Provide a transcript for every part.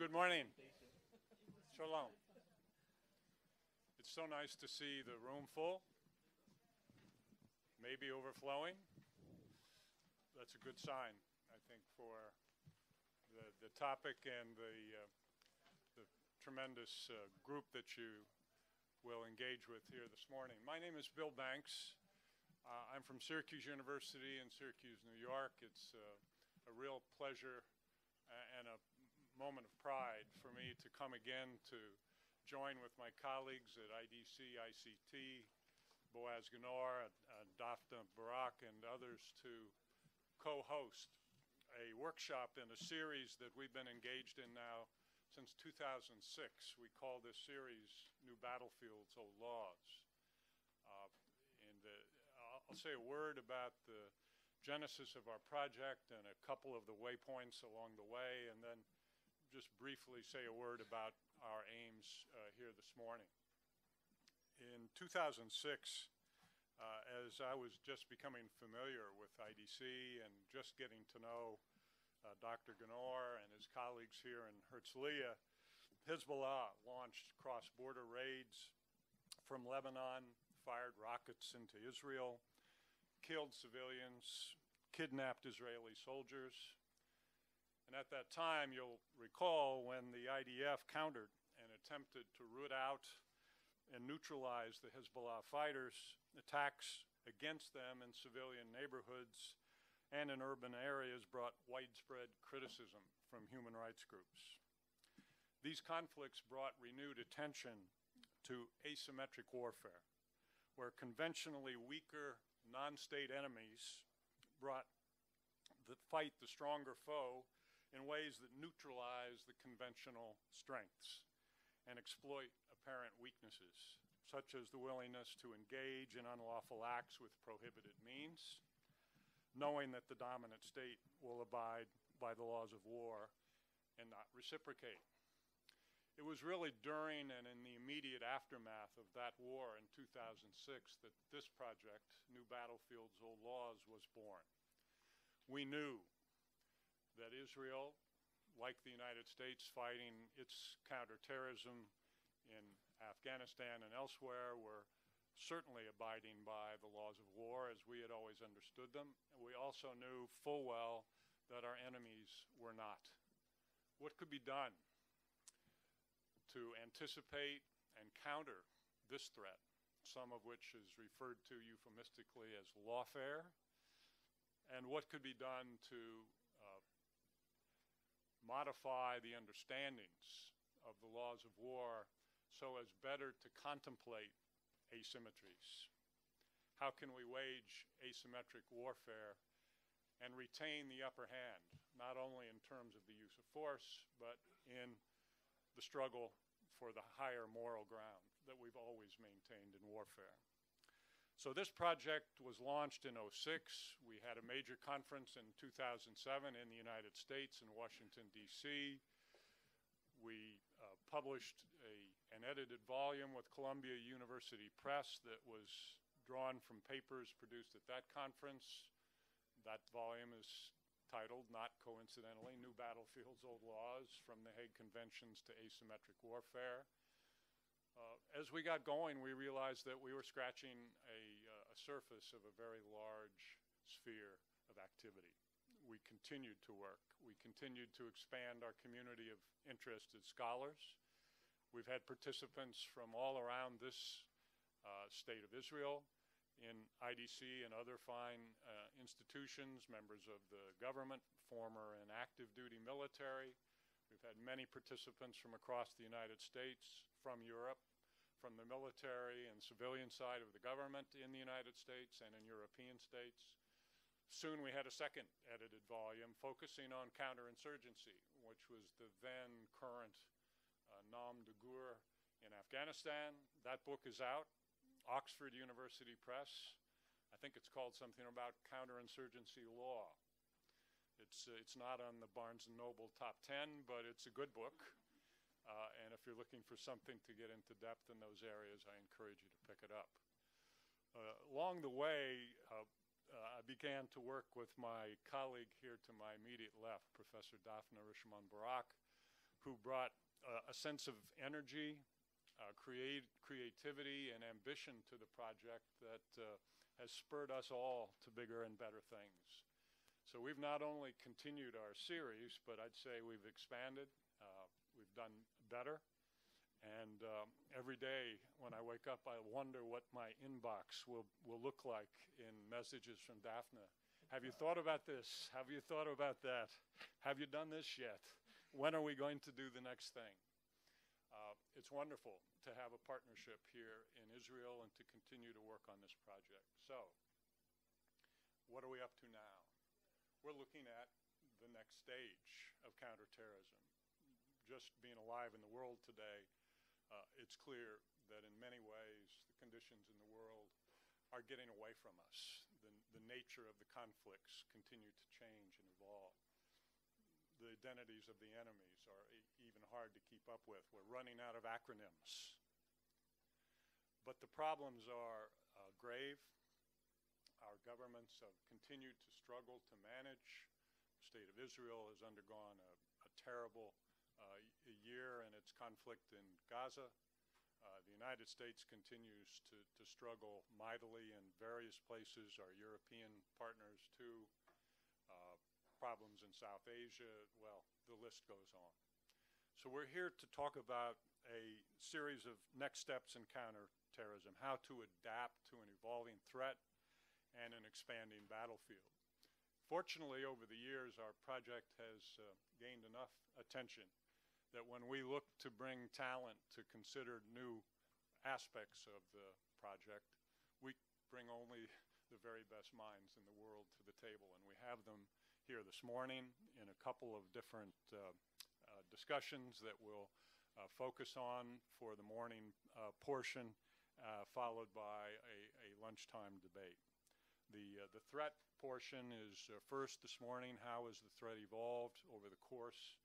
Good morning. Shalom. It's so nice to see the room full, maybe overflowing. That's a good sign, I think, for the topic and the tremendous group that you will engage with here this morning. My name is Bill Banks. I'm from Syracuse University in Syracuse, New York. It's a real pleasure and a moment of pride for me to come again to join with my colleagues at IDC, ICT, Boaz Ganor, Daphné, Barak, and others to co-host a workshop in a series that we've been engaged in now since 2006. We call this series New Battlefields, Old Laws. I'll say a word about the genesis of our project and a couple of the waypoints along the way, and then just briefly say a word about our aims here this morning. In 2006, as I was just becoming familiar with IDC and just getting to know Dr. Ganor and his colleagues here in Herzliya, Hezbollah launched cross-border raids from Lebanon, fired rockets into Israel, killed civilians, kidnapped Israeli soldiers. And at that time, you'll recall when the IDF countered and attempted to root out and neutralize the Hezbollah fighters, attacks against them in civilian neighborhoods and in urban areas brought widespread criticism from human rights groups. These conflicts brought renewed attention to asymmetric warfare, where conventionally weaker non-state enemies fight the stronger foe in ways that neutralize the conventional strengths and exploit apparent weaknesses, such as the willingness to engage in unlawful acts with prohibited means, knowing that the dominant state will abide by the laws of war and not reciprocate. It was really during and in the immediate aftermath of that war in 2006 that this project, New Battlefields, Old Laws, was born. We knew that Israel, like the United States fighting its counterterrorism in Afghanistan and elsewhere, were certainly abiding by the laws of war as we had always understood them. And we also knew full well that our enemies were not. What could be done to anticipate and counter this threat, some of which is referred to euphemistically as lawfare, and what could be done to modify the understandings of the laws of war so as better to contemplate asymmetries? How can we wage asymmetric warfare and retain the upper hand, not only in terms of the use of force, but in the struggle for the higher moral ground that we've always maintained in warfare? So this project was launched in '06. We had a major conference in 2007 in the United States in Washington, D.C. We published an edited volume with Columbia University Press that was drawn from papers produced at that conference. That volume is titled, not coincidentally, New Battlefields, Old Laws, From the Hague Conventions to Asymmetric Warfare. As we got going, we realized that we were scratching a surface of a very large sphere of activity. We continued to work. We continued to expand our community of interested scholars. We've had participants from all around this state of Israel in IDC and other fine institutions, members of the government, former and active duty military. We've had many participants from across the United States, from Europe, from the military and civilian side of the government in the United States and in European states. Soon we had a second edited volume focusing on counterinsurgency, which was the then current nom de guerre in Afghanistan. That book is out, Oxford University Press. I think it's called something about counterinsurgency law. It's not on the Barnes & Noble top 10, but it's a good book. And if you're looking for something to get into depth in those areas, I encourage you to pick it up. Along the way, I began to work with my colleague here to my immediate left, Professor Daphné Richemond Barak, who brought a sense of energy, creativity, and ambition to the project that has spurred us all to bigger and better things. So we've not only continued our series, but I'd say we've expanded, we've done better, and every day when I wake up, I wonder what my inbox will look like in messages from Daphné. Have you thought about this? Have you thought about that? Have you done this yet? When are we going to do the next thing? It's wonderful to have a partnership here in Israel and to continue to work on this project. So, what are we up to now? We're looking at the next stage of counterterrorism. Just being alive in the world today, it's clear that in many ways the conditions in the world are getting away from us. The nature of the conflicts continue to change and evolve. The identities of the enemies are even hard to keep up with. We're running out of acronyms. But the problems are grave. Our governments have continued to struggle to manage. The state of Israel has undergone a terrible year in its conflict in Gaza. The United States continues to struggle mightily in various places, our European partners too. Problems in South Asia, well, the list goes on. So we're here to talk about a series of next steps in counterterrorism, how to adapt to an evolving threat and an expanding battlefield. Fortunately, over the years, our project has gained enough attention that when we look to bring talent to consider new aspects of the project, we bring only the very best minds in the world to the table, and we have them here this morning in a couple of different discussions that we'll focus on for the morning portion, followed by a lunchtime debate. The threat portion is first this morning. How has the threat evolved over the course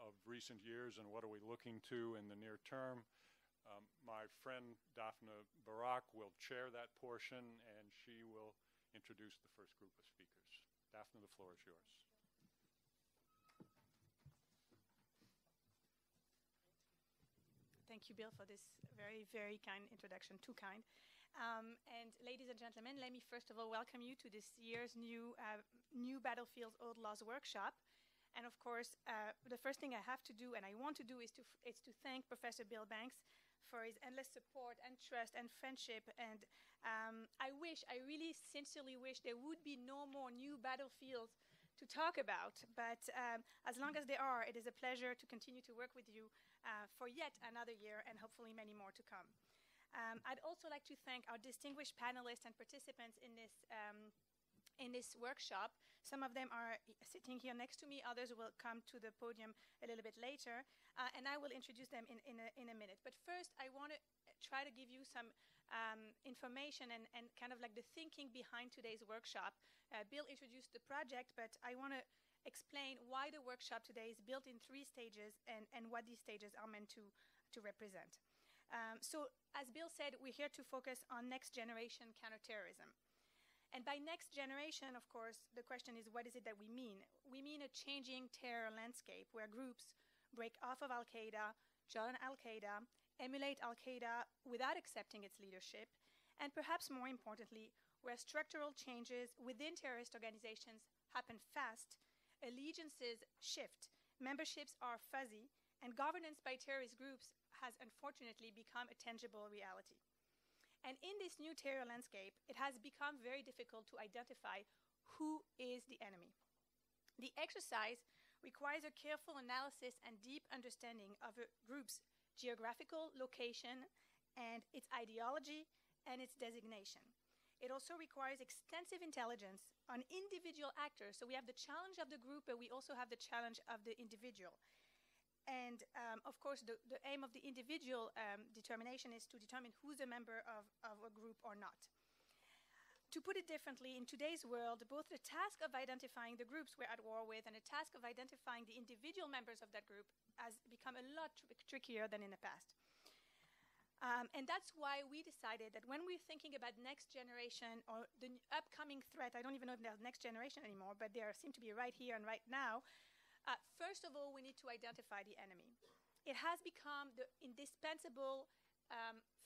of recent years, and what are we looking to in the near term? My friend Daphné Barak will chair that portion, and she will introduce the first group of speakers. Daphné, the floor is yours. Thank you, Bill, for this very, very kind introduction, too kind. And ladies and gentlemen, let me first of all welcome you to this year's new Battlefields Old Laws workshop. And of course, the first thing I have to do and I want to do is to thank Professor Bill Banks for his endless support and trust and friendship. And I really sincerely wish there would be no more new battlefields to talk about. But as long as there are, it is a pleasure to continue to work with you for yet another year and hopefully many more to come. I'd also like to thank our distinguished panelists and participants in this workshop. Some of them are sitting here next to me. Others will come to the podium a little bit later, and I will introduce them in a minute. But first, I want to try to give you some information and kind of like the thinking behind today's workshop. Bill introduced the project, but I want to explain why the workshop today is built in 3 stages and what these stages are meant to represent. So, as Bill said, we're here to focus on next generation counterterrorism. And by next generation, of course, the question is, what is it that we mean? We mean a changing terror landscape where groups break off of Al-Qaeda, join Al-Qaeda, emulate Al-Qaeda without accepting its leadership, and perhaps more importantly, where structural changes within terrorist organizations happen fast, allegiances shift, memberships are fuzzy, and governance by terrorist groups has unfortunately become a tangible reality. And in this new terror landscape, it has become very difficult to identify who is the enemy. The exercise requires a careful analysis and deep understanding of a group's geographical location and its ideology and its designation. It also requires extensive intelligence on individual actors. So we have the challenge of the group, but we also have the challenge of the individual. And of course, the aim of the individual determination is to determine who's a member of a group or not. To put it differently, in today's world, both the task of identifying the groups we're at war with and the task of identifying the individual members of that group has become a lot trickier than in the past. And that's why we decided that when we're thinking about next generation or the upcoming threat, I don't even know if there's next generation anymore, but they seem to be right here and right now. First of all, we need to identify the enemy. It has become the indispensable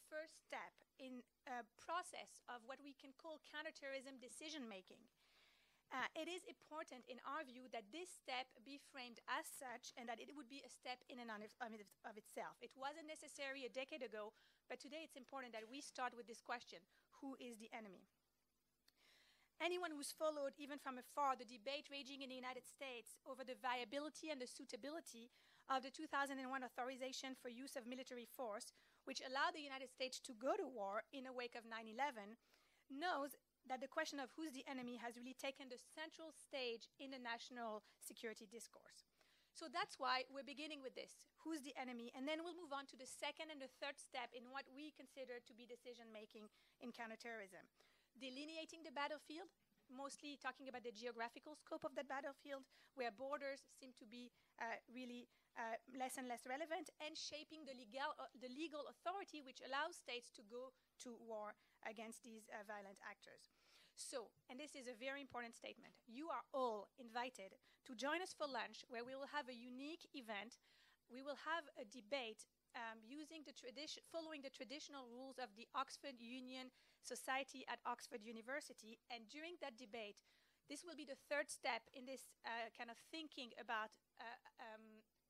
first step in a process of what we can call counterterrorism decision-making. It is important, in our view, that this step be framed as such and that it would be a step in and of itself. It wasn't necessary a decade ago, but today it's important that we start with this question: who is the enemy? Anyone who's followed, even from afar, the debate raging in the United States over the viability and the suitability of the 2001 authorization for use of military force, which allowed the United States to go to war in the wake of 9/11, knows that the question of who's the enemy has really taken the central stage in the national security discourse. So that's why we're beginning with this: who's the enemy? And then we'll move on to the second and the third step in what we consider to be decision-making in counterterrorism. Delineating the battlefield, mostly talking about the geographical scope of that battlefield, where borders seem to be really less and less relevant, and shaping the legal authority which allows states to go to war against these violent actors. So, and this is a very important statement, you are all invited to join us for lunch, where we will have a unique event. We will have a debate following the traditional rules of the Oxford Union Society at Oxford University. And during that debate, this will be the third step in this kind of thinking about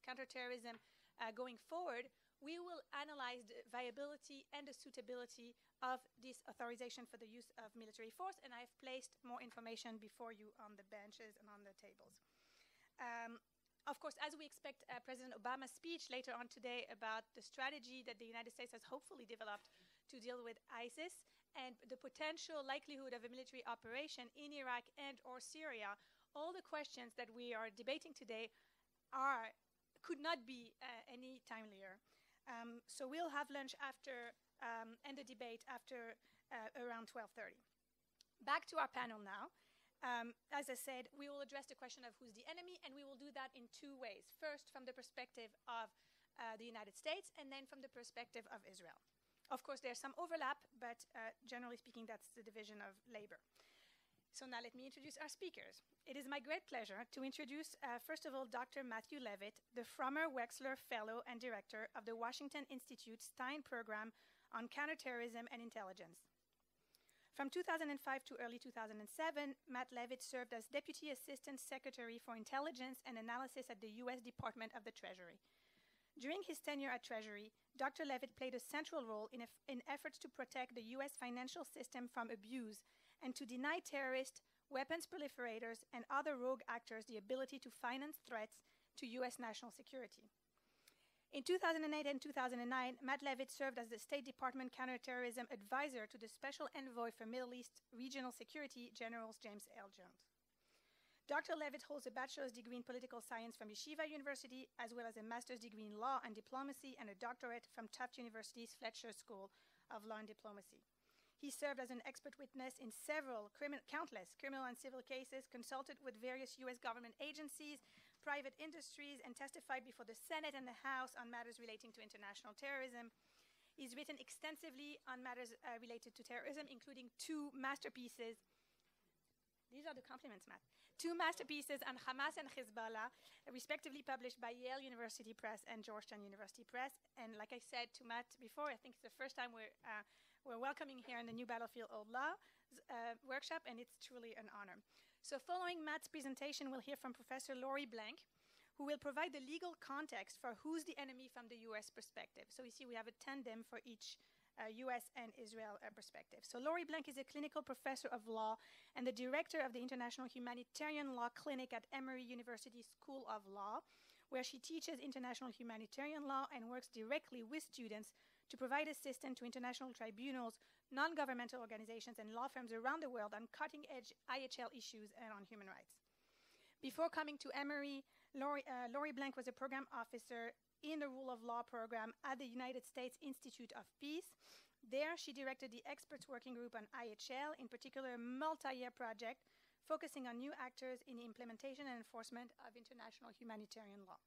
counterterrorism going forward. We will analyze the viability and the suitability of this authorization for the use of military force, and I've placed more information before you on the benches and on the tables. Of course, as we expect President Obama's speech later on today about the strategy that the United States has hopefully developed to deal with ISIS and the potential likelihood of a military operation in Iraq and or Syria, all the questions that we are debating today could not be any timelier. So we'll have lunch after, and the debate after around 12:30. Back to our panel now. As I said, we will address the question of who's the enemy, and we will do that in two ways. First, from the perspective of the United States, and then from the perspective of Israel. Of course, there's some overlap, but generally speaking, that's the division of labor. So now let me introduce our speakers. It is my great pleasure to introduce, first of all, Dr. Matthew Levitt, the Frommer Wexler Fellow and Director of the Washington Institute Stein Program on Counterterrorism and Intelligence. From 2005 to early 2007, Matt Levitt served as Deputy Assistant Secretary for Intelligence and Analysis at the U.S. Department of the Treasury. During his tenure at Treasury, Dr. Levitt played a central role in efforts to protect the U.S. financial system from abuse and to deny terrorists, weapons proliferators, and other rogue actors the ability to finance threats to U.S. national security. In 2008 and 2009, Matt Levitt served as the State Department Counterterrorism Advisor to the Special Envoy for Middle East Regional Security, General James L. Jones. Dr. Levitt holds a bachelor's degree in political science from Yeshiva University, as well as a master's degree in law and diplomacy and a doctorate from Tufts University's Fletcher School of Law and Diplomacy. He served as an expert witness in countless criminal and civil cases, consulted with various U.S. government agencies, private industries, and testified before the Senate and the House on matters relating to international terrorism. He's written extensively on matters related to terrorism, including two masterpieces. These are the compliments, Matt. Two masterpieces on Hamas and Hezbollah, respectively published by Yale University Press and Georgetown University Press. And like I said to Matt before, I think it's the first time we're welcoming here in the New Battlefield Old Law workshop, and it's truly an honor. So following Matt's presentation, we'll hear from Professor Laurie Blank, who will provide the legal context for who's the enemy from the U.S. perspective. So you see we have a tandem for each U.S. and Israel perspective. So Laurie Blank is a clinical professor of law and the director of the International Humanitarian Law Clinic at Emory University School of Law, where she teaches international humanitarian law and works directly with students to provide assistance to international tribunals, non-governmental organizations, and law firms around the world on cutting-edge IHL issues and on human rights. Before coming to Emory, Laurie Blank was a program officer in the Rule of Law program at the United States Institute of Peace. There, she directed the experts working group on IHL, in particular a multi-year project focusing on new actors in the implementation and enforcement of international humanitarian law.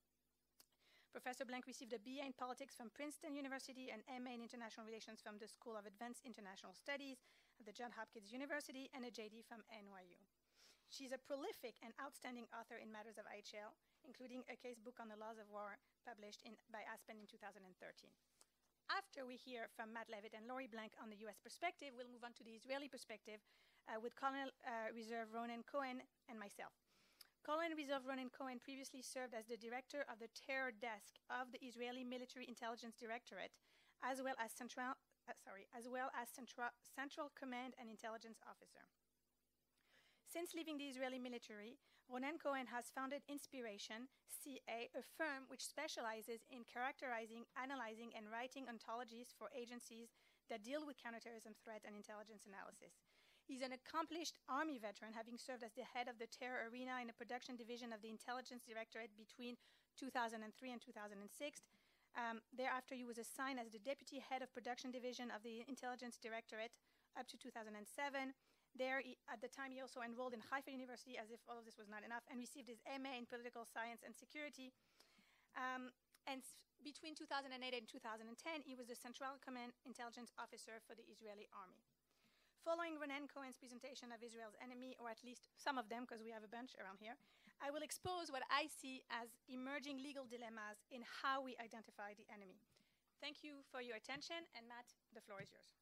Professor Blank received a BA in politics from Princeton University and MA in international relations from the School of Advanced International Studies at the Johns Hopkins University and a JD from NYU. She's a prolific and outstanding author in matters of IHL, including a case book on the laws of war published by Aspen in 2013. After we hear from Matt Levitt and Laurie Blank on the U.S. perspective, we'll move on to the Israeli perspective with Colonel Reserve Ronen Cohen and myself. Colonel Reserve Ronen Cohen previously served as the director of the terror desk of the Israeli Military Intelligence Directorate, as well as Central Command and Intelligence Officer. Since leaving the Israeli military, Ronen Cohen has founded Inspiration, CA, a firm which specializes in characterizing, analyzing, and writing ontologies for agencies that deal with counterterrorism threat and intelligence analysis. He's an accomplished Army veteran, having served as the head of the terror arena in the production division of the Intelligence Directorate between 2003 and 2006. Thereafter, he was assigned as the deputy head of production division of the Intelligence Directorate up to 2007. There, at the time, he also enrolled in Haifa University, as if all of this was not enough, and received his MA in political science and security. Between 2008 and 2010, he was the Central Command Intelligence Officer for the Israeli Army. Following Ronen Cohen's presentation of Israel's enemy, or at least some of them, because we have a bunch around here, I will expose what I see as emerging legal dilemmas in how we identify the enemy. Thank you for your attention, and Matt, the floor is yours.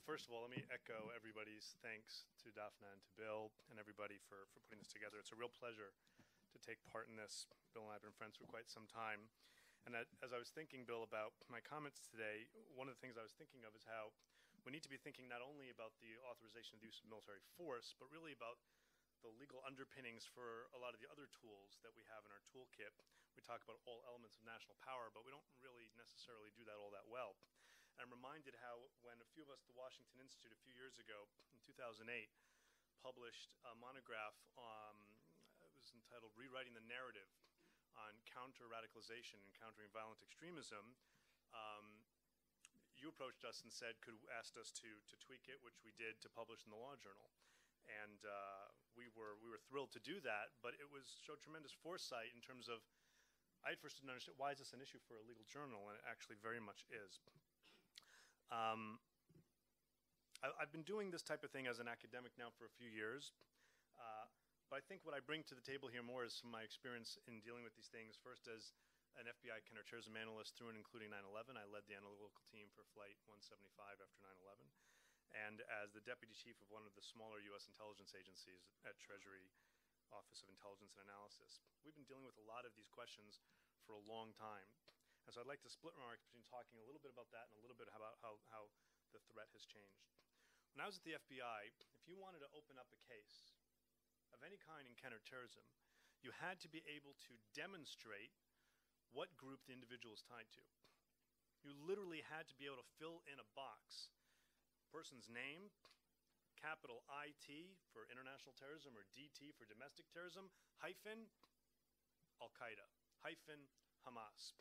First of all, let me echo everybody's thanks to Daphné and to Bill and everybody for putting this together. It's a real pleasure to take part in this. Bill and I have been friends for quite some time. And as I was thinking, Bill, about my comments today, one of the things I was thinking of is how we need to be thinking not only about the authorization of the use of military force, but really about the legal underpinnings for a lot of the other tools that we have in our toolkit. We talk about all elements of national power, but we don't really necessarily do that all that well. I'm reminded how when a few of us at the Washington Institute a few years ago, in 2008, published a monograph, it was entitled Rewriting the Narrative on Counter-Radicalization and Countering Violent Extremism, you approached us and asked us to tweak it, which we did, to publish in the Law Journal. And we were thrilled to do that, but it showed tremendous foresight in terms of, I first didn't understand, why is this an issue for a legal journal? And it actually very much is. I've been doing this type of thing as an academic now for a few years, but I think what I bring to the table here more is from my experience in dealing with these things. First, as an FBI counterterrorism analyst through and including 9/11, I led the analytical team for Flight 175 after 9/11, and as the deputy chief of one of the smaller U.S. intelligence agencies at Treasury Office of Intelligence and Analysis. We've been dealing with a lot of these questions for a long time. And so I'd like to split remarks between talking a little bit about that and a little bit about how the threat has changed. When I was at the FBI, if you wanted to open up a case of any kind in counterterrorism, you had to be able to demonstrate what group the individual is tied to. You literally had to be able to fill in a box, person's name, capital IT for international terrorism or DT for domestic terrorism, hyphen Al-Qaeda, hyphen Hamas.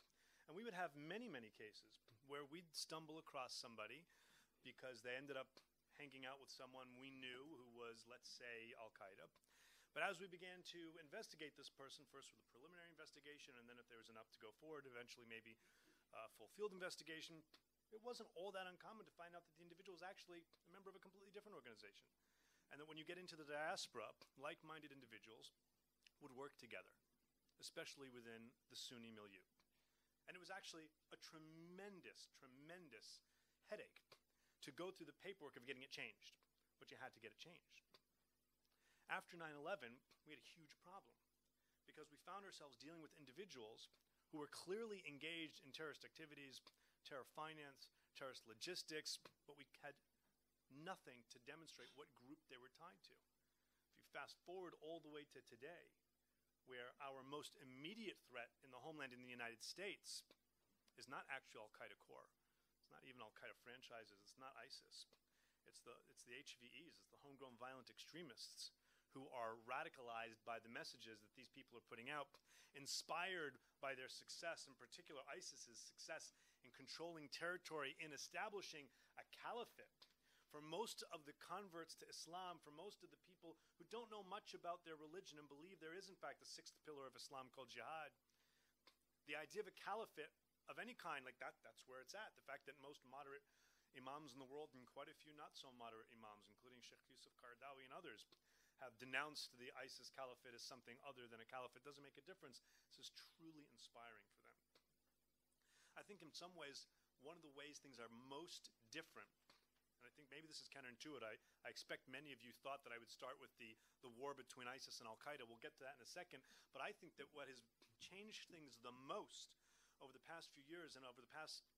And we would have many, many cases where we'd stumble across somebody because they ended up hanging out with someone we knew who was, let's say, Al-Qaeda. But as we began to investigate this person, first with a preliminary investigation, and then if there was enough to go forward, eventually maybe a full field investigation, it wasn't all that uncommon to find out that the individual was actually a member of a completely different organization. And that when you get into the diaspora, like-minded individuals would work together, especially within the Sunni milieu. And it was actually a tremendous, tremendous headache to go through the paperwork of getting it changed, but you had to get it changed. After 9/11, we had a huge problem because we found ourselves dealing with individuals who were clearly engaged in terrorist activities, terror finance, terrorist logistics, but we had nothing to demonstrate what group they were tied to. If you fast forward all the way to today, where our most immediate threat in the homeland in the United States is not actually Al-Qaeda core. It's not even Al-Qaeda franchises. It's not ISIS. It's the HVEs. It's the homegrown violent extremists who are radicalized by the messages that these people are putting out, inspired by their success, in particular ISIS's success in controlling territory, in establishing a caliphate. For most of the converts to Islam, for most of the people who don't know much about their religion and believe there is in fact a sixth pillar of Islam called jihad, the idea of a caliphate of any kind, like that's where it's at. The fact that most moderate imams in the world, and quite a few not so moderate imams, including Sheikh Yusuf Qaradawi and others, have denounced the ISIS caliphate as something other than a caliphate, doesn't make a difference. This is truly inspiring for them. I think in some ways, one of the ways things are most different, and I think maybe this is counterintuitive. I expect many of you thought that I would start with the war between ISIS and Al-Qaeda. We'll get to that in a second. But I think that what has changed things the most over the past few years and over the past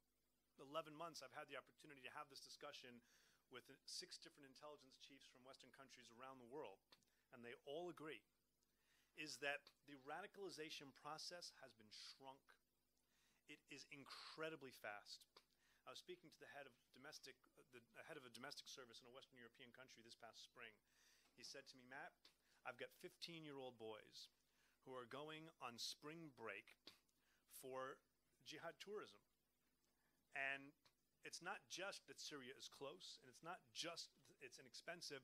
11 months, I've had the opportunity to have this discussion with 6 different intelligence chiefs from Western countries around the world, and they all agree, is that the radicalization process has been shrunk. It is incredibly fast. I was speaking to the head of head of a domestic service in a Western European country this past spring. He said to me, Matt, I've got 15-year-old boys who are going on spring break for jihad tourism. And it's not just that Syria is close, and it's not just it's inexpensive.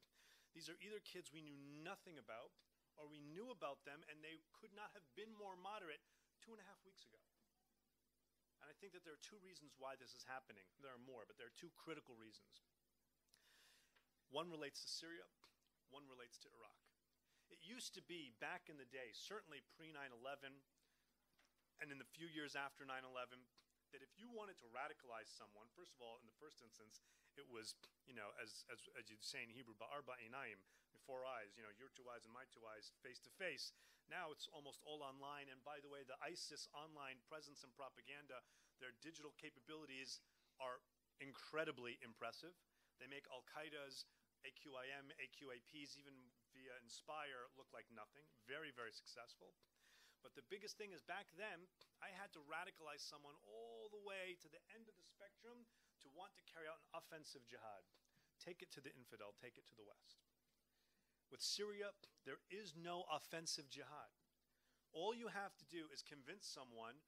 These are either kids we knew nothing about, or we knew about them and they could not have been more moderate 2.5 weeks ago. And I think that there are 2 reasons why this is happening. There are more, but there are 2 critical reasons. One relates to Syria, one relates to Iraq. It used to be back in the day, certainly pre-9/11, and in the few years after 9/11, that if you wanted to radicalize someone, first of all, in the first instance, it was, as you'd say in Hebrew, ba'arba einayim, 4 eyes, your 2 eyes and my 2 eyes, face to face. Now it's almost all online. And by the way, the ISIS online presence and propaganda, their digital capabilities are incredibly impressive. They make Al-Qaeda's AQIM, AQAPs, even via Inspire, look like nothing. Very, very successful. But the biggest thing is back then, I had to radicalize someone all the way to the end of the spectrum to want to carry out an offensive jihad. Take it to the infidel, take it to the West. With Syria, there is no offensive jihad. All you have to do is convince someone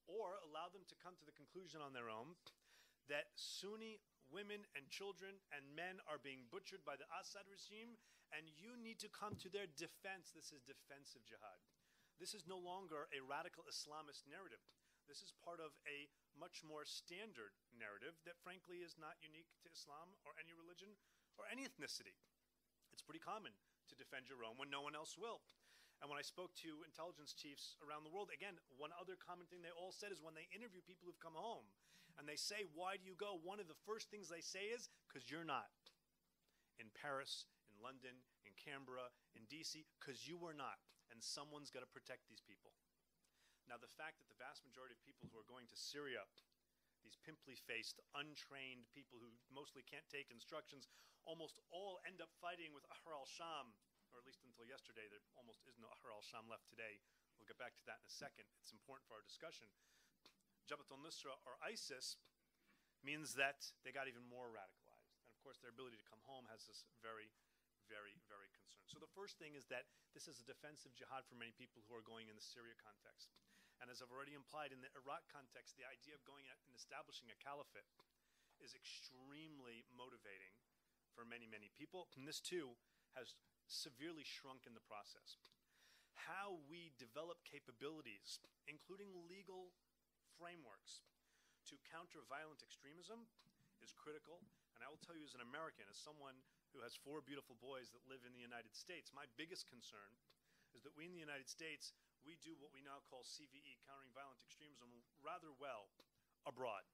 or allow them to come to the conclusion on their own that Sunni women and children and men are being butchered by the Assad regime, and you need to come to their defense. This is defensive jihad. This is no longer a radical Islamist narrative. This is part of a much more standard narrative that frankly is not unique to Islam or any religion or any ethnicity. It's pretty common to defend your own when no one else will. And when I spoke to intelligence chiefs around the world, again, one other common thing they all said is when they interview people who've come home and they say, why do you go? One of the first things they say is, because you're not. In Paris, in London, in Canberra, in DC, because you were not. And someone's got to protect these people. Now, the fact that the vast majority of people who are going to Syria, these pimply-faced, untrained people who mostly can't take instructions, almost all end up fighting with Ahrar al-Sham, or at least until yesterday. There almost is no Ahrar al-Sham left today. We'll get back to that in a second. It's important for our discussion. Jabhat al-Nusra, or ISIS, means that they got even more radicalized. And of course, their ability to come home has this very, very, very concern. So the first thing is that this is a defensive jihad for many people who are going in the Syria context. And as I've already implied, in the Iraq context, the idea of going out and establishing a caliphate is extremely motivating for many, many people. And this, too, has severely shrunk in the process. How we develop capabilities, including legal frameworks, to counter violent extremism is critical. And I will tell you as an American, as someone who has 4 beautiful boys that live in the United States, my biggest concern is that we in the United States, we do what we now call CVE, countering violent extremism, rather well abroad.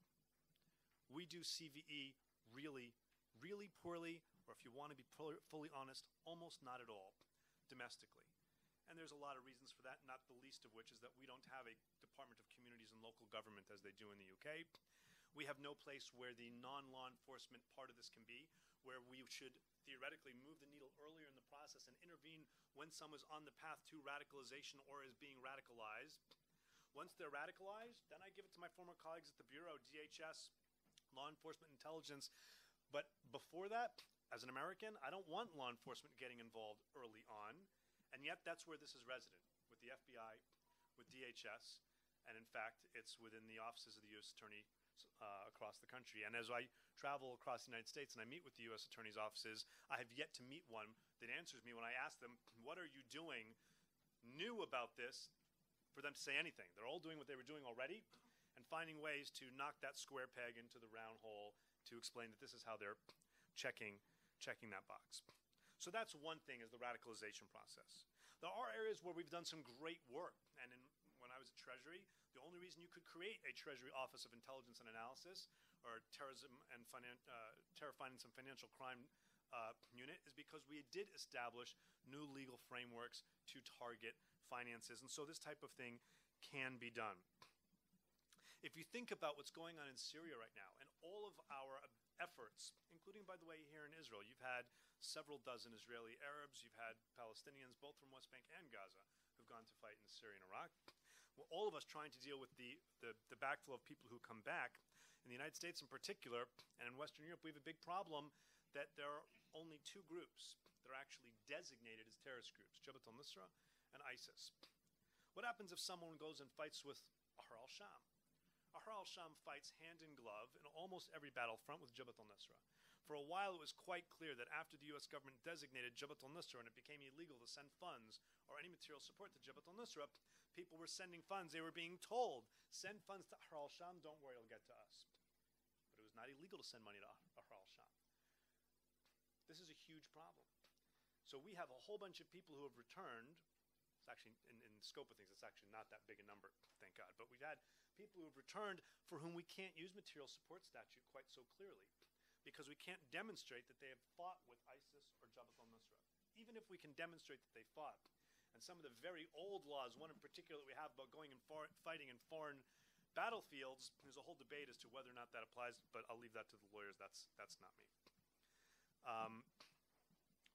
We do CVE really, really poorly, or if you want to be fully honest, almost not at all domestically. And there's a lot of reasons for that, not the least of which is that we don't have a Department of Communities and Local Government as they do in the UK. We have no place where the non-law enforcement part of this can be, where we should theoretically move the needle earlier in the process and intervene when someone's on the path to radicalization or is being radicalized. Once they're radicalized, then I give it to my former colleagues at the Bureau, DHS, law enforcement intelligence. But before that, as an American, I don't want law enforcement getting involved early on. And yet that's where this is resident, with the FBI, with DHS, and in fact, it's within the offices of the U.S. Attorney across the country. And as I travel across the United States and I meet with the U.S. Attorney's offices, I have yet to meet one that answers me when I ask them, what are you doing new about this, for them to say anything. They're all doing what they were doing already, and finding ways to knock that square peg into the round hole to explain that this is how they're checking that box. So that's one thing, is the radicalization process. There are areas where we've done some great work, and when I was at Treasury, the only reason you could create a Treasury Office of Intelligence and Analysis, or Terrorism and Terror Finance and Financial Crime unit, is because we did establish new legal frameworks to target finances, and so this type of thing can be done. If you think about what's going on in Syria right now, and all of our efforts, including, by the way, here in Israel, you've had several dozen Israeli Arabs, you've had Palestinians, both from West Bank and Gaza, who've gone to fight in Syria and Iraq. Well, all of us trying to deal with the backflow of people who come back. In the United States in particular, and in Western Europe, we have a big problem that there are only two groups that are actually designated as terrorist groups, Jabhat al-Nusra and ISIS. What happens if someone goes and fights with Ahrar al-Sham? Ahrar al-Sham fights hand in glove in almost every battlefront with Jabhat al-Nusra. For a while, it was quite clear that after the U.S. government designated Jabhat al-Nusra and it became illegal to send funds or any material support to Jabhat al-Nusra, people were sending funds. They were being told, send funds to Ahrar al-Sham, don't worry, it'll get to us. But it was not illegal to send money to Ahrar al-Sham. This is a huge problem. So we have a whole bunch of people who have returned. It's actually, in the scope of things, it's actually not that big a number, thank God. But we've had people who have returned for whom we can't use material support statute quite so clearly, because we can't demonstrate that they have fought with ISIS or Jabhat al-Nusra. Even if we can demonstrate that they fought, and some of the very old laws, one in particular that we have about going and fighting in foreign battlefields, there's a whole debate as to whether or not that applies, but I'll leave that to the lawyers. That's not me.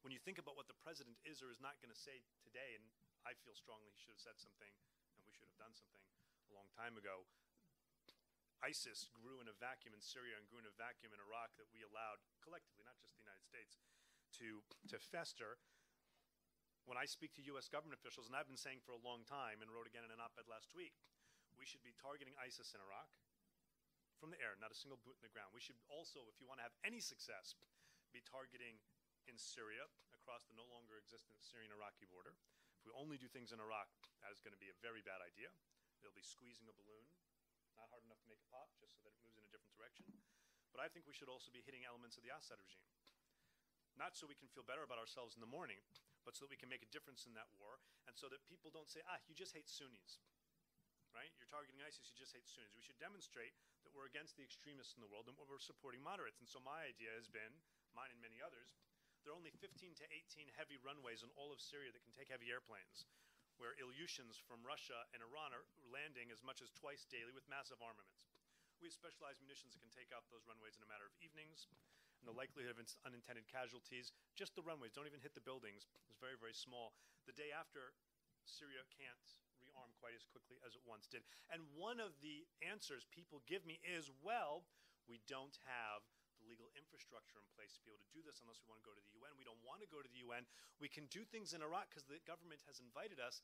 When you think about what the president is or is not going to say today, and I feel strongly he should have said something, and we should have done something a long time ago, ISIS grew in a vacuum in Syria and grew in a vacuum in Iraq that we allowed collectively, not just the United States, to fester. When I speak to U.S. government officials, and I've been saying for a long time and wrote again in an op-ed last week, we should be targeting ISIS in Iraq from the air, not a single boot in the ground. We should also, if you want to have any success, be targeting in Syria across the no longer existent Syrian-Iraqi border. If we only do things in Iraq, that is going to be a very bad idea. It'll be squeezing a balloon, not hard enough to make it pop, just so that it moves in a different direction. But I think we should also be hitting elements of the Assad regime. Not so we can feel better about ourselves in the morning, but so that we can make a difference in that war, and so that people don't say, you just hate Sunnis, right? You're targeting ISIS, you just hate Sunnis. We should demonstrate that we're against the extremists in the world and we're supporting moderates. And so my idea has been, mine and many others, there are only 15 to 18 heavy runways in all of Syria that can take heavy airplanes, where Ilyushins from Russia and Iran are landing as much as twice daily with massive armaments. We have specialized munitions that can take out those runways in a matter of evenings, and the likelihood of unintended casualties, just the runways, don't even hit the buildings, is very, very small. The day after, Syria can't rearm quite as quickly as it once did. And one of the answers people give me is, well, we don't have the legal infrastructure in place to be able to do this unless we want to go to the UN. We don't want to go to the UN. We can do things in Iraq because the government has invited us,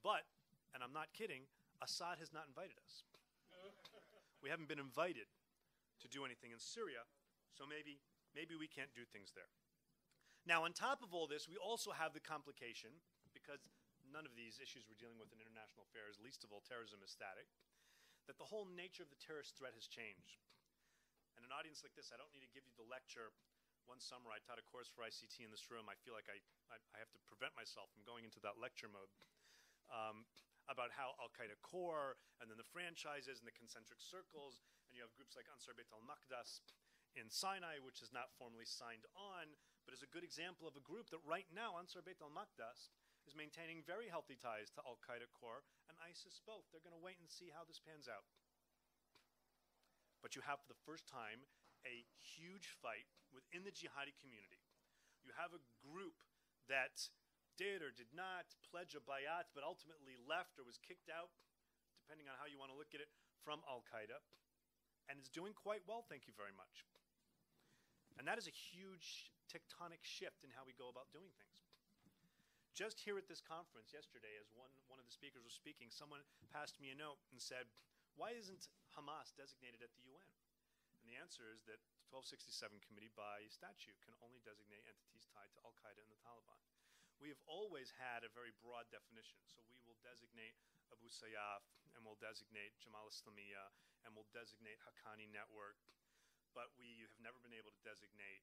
but, and I'm not kidding, Assad has not invited us. We haven't been invited to do anything in Syria, so maybe we can't do things there. Now, on top of all this, we also have the complication, because none of these issues we're dealing with in international affairs, least of all terrorism, is static, that the whole nature of the terrorist threat has changed. And an audience like this, I don't need to give you the lecture. One summer, I taught a course for ICT in this room. I feel like I have to prevent myself from going into that lecture mode. About how Al-Qaeda core, and then the franchises and the concentric circles, and you have groups like Ansar Bayt al-Maqdas in Sinai, which is not formally signed on, but is a good example of a group that right now, Ansar Bayt al-Maqdas, is maintaining very healthy ties to Al-Qaeda core and ISIS both. They're going to wait and see how this pans out. But you have, for the first time, a huge fight within the jihadi community. You have a group that did or did not pledge a bayat, but ultimately left or was kicked out, depending on how you want to look at it, from Al-Qaeda, and is doing quite well, thank you very much. And that is a huge tectonic shift in how we go about doing things. Just here at this conference yesterday, as one of the speakers was speaking, someone passed me a note and said, why isn't Hamas designated at the UN? And the answer is that the 1267 committee by statute can only designate entities tied to Al-Qaeda and the Taliban. we have always had a very broad definition. So we will designate Abu Sayyaf, and we'll designate Jamal Islamiyya, and we'll designate Haqqani Network, but we have never been able to designate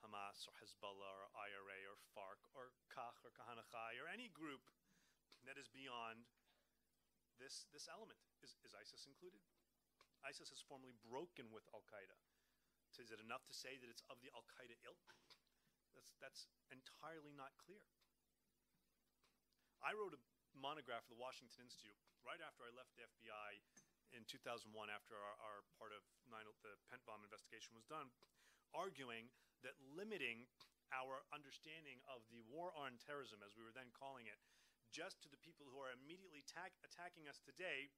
Hamas or Hezbollah or IRA or FARC or Kach or Kahana Chai or any group that is beyond this element. Is ISIS included? ISIS has formally broken with Al-Qaeda. Is it enough to say that it's of the Al-Qaeda ilk? That's entirely not clear. I wrote a monograph for the Washington Institute right after I left the FBI in 2001, after our part of the Pent bomb investigation was done, arguing that limiting our understanding of the war on terrorism, as we were then calling it, just to the people who are immediately attacking us today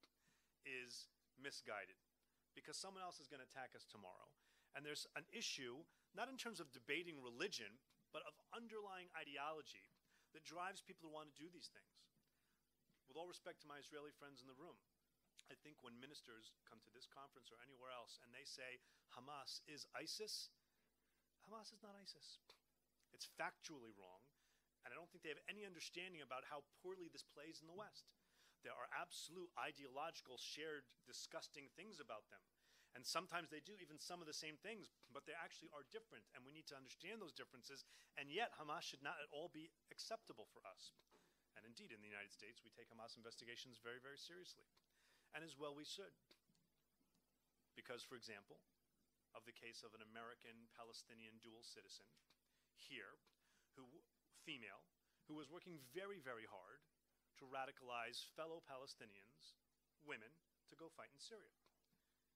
is misguided, because someone else is going to attack us tomorrow. And there's an issue, not in terms of debating religion, but of underlying ideology that drives people to want to do these things. With all respect to my Israeli friends in the room, I think when ministers come to this conference or anywhere else and they say Hamas is ISIS, Hamas is not ISIS. It's factually wrong, and I don't think they have any understanding about how poorly this plays in the West. There are absolute ideological, shared, disgusting things about them. And sometimes they do even some of the same things, but they actually are different, and we need to understand those differences, and yet Hamas should not at all be acceptable for us. And indeed, in the United States, we take Hamas investigations very, very seriously. And as well we should. Because, for example, of the case of an American-Palestinian dual citizen here, female, who was working very, very hard to radicalize fellow Palestinians, women, to go fight in Syria.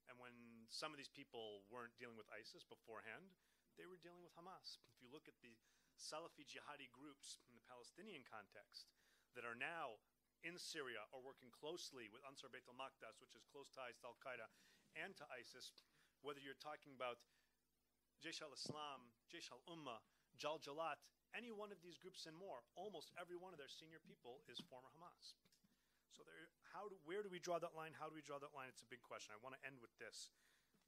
And when some of these people weren't dealing with ISIS beforehand, they were dealing with Hamas. If you look at the Salafi jihadi groups in the Palestinian context that are now in Syria or working closely with Ansar Beit al-Maqdas, which has close ties to Al-Qaeda and to ISIS, whether you're talking about Jaish al-Islam, Jaish al-Ummah, Jal-Jalat, any one of these groups and more, almost every one of their senior people is former Hamas. So where do we draw that line? How do we draw that line? It's a big question. I want to end with this,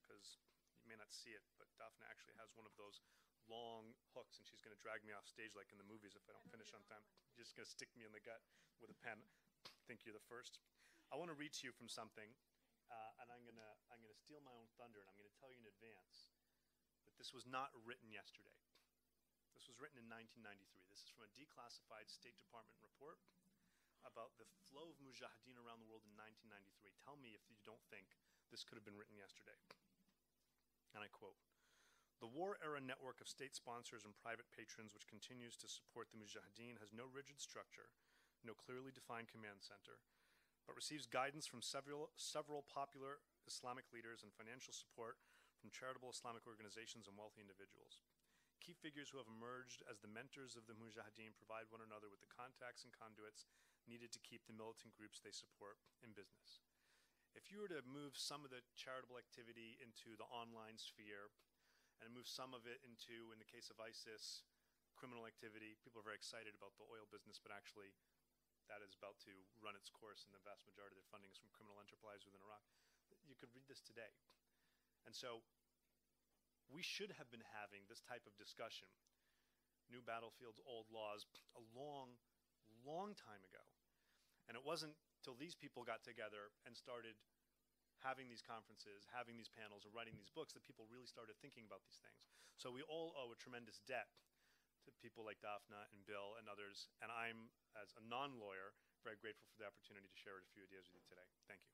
because you may not see it, but Daphné actually has one of those long hooks, and she's going to drag me off stage like in the movies if I don't finish on time. She's just going to stick me in the gut with a pen. Think you're the first. I want to read to you from something, and I'm going to steal my own thunder, and I'm going to tell you in advance that this was not written yesterday. This was written in 1993. This is from a declassified State Department report about the flow of mujahideen around the world in 1993. Tell me if you don't think this could have been written yesterday. And I quote, "The war-era network of state sponsors and private patrons which continues to support the mujahideen has no rigid structure, no clearly defined command center, but receives guidance from several popular Islamic leaders and financial support from charitable Islamic organizations and wealthy individuals. Key figures who have emerged as the mentors of the mujahideen provide one another with the contacts and conduits needed to keep the militant groups they support in business." If you were to move some of the charitable activity into the online sphere and move some of it into, in the case of ISIS, criminal activity, people are very excited about the oil business, but actually that is about to run its course, and the vast majority of their funding is from criminal enterprise within Iraq. You could read this today. And so we should have been having this type of discussion, new battlefields, old laws, a long, long time ago. And it wasn't till these people got together and started having these conferences, having these panels, and writing these books that people really started thinking about these things. So we all owe a tremendous debt to people like Daphné and Bill and others. And I'm, as a non-lawyer, very grateful for the opportunity to share a few ideas with you today. Thank you.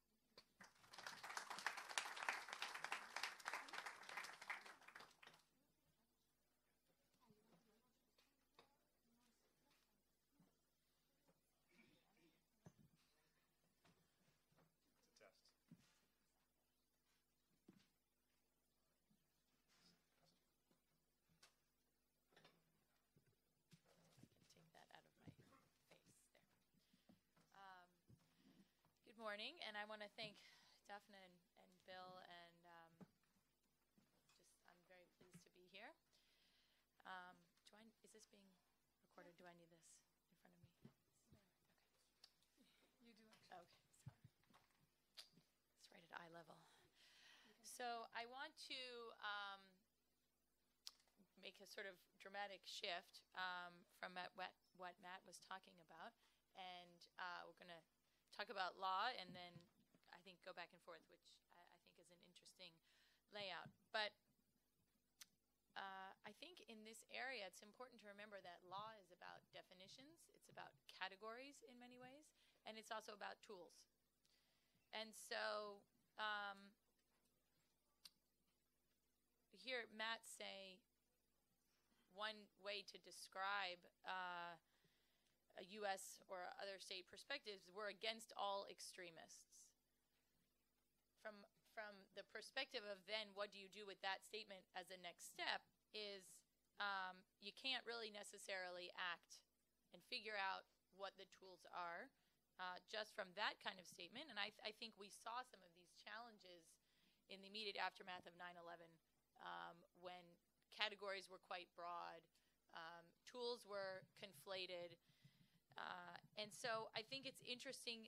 Good morning, and I want to thank Daphné and Bill, and I'm very pleased to be here. Is this being recorded? Do I need this in front of me? Okay. You do actually. Okay, sorry. It's right at eye level. So I want to make a sort of dramatic shift from what Matt was talking about. And we're going to talk about law and then I think go back and forth, which I think is an interesting layout. But I think in this area, it's important to remember that law is about definitions, it's about categories in many ways, and it's also about tools. And so here Matt say one way to describe a U.S. or other state perspectives, we're against all extremists. From the perspective of then what do you do with that statement as a next step is you can't really necessarily act and figure out what the tools are just from that kind of statement. And I think we saw some of these challenges in the immediate aftermath of 9/11 when categories were quite broad, tools were conflated. And so I think it's interesting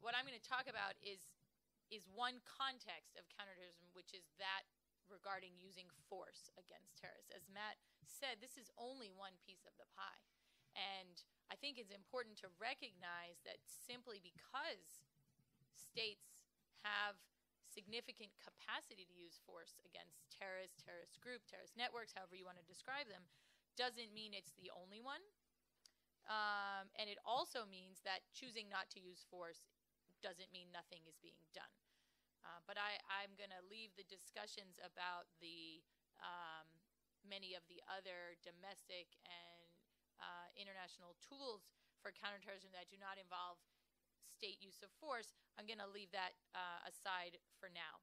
what I'm going to talk about is one context of counterterrorism, which is that regarding using force against terrorists. As Matt said, this is only one piece of the pie. And I think it's important to recognize that simply because states have significant capacity to use force against terrorists, terrorist groups, terrorist networks, however you want to describe them, doesn't mean it's the only one. And it also means that choosing not to use force doesn't mean nothing is being done. But I'm going to leave the discussions about the many of the other domestic and international tools for counterterrorism that do not involve state use of force. I'm going to leave that aside for now.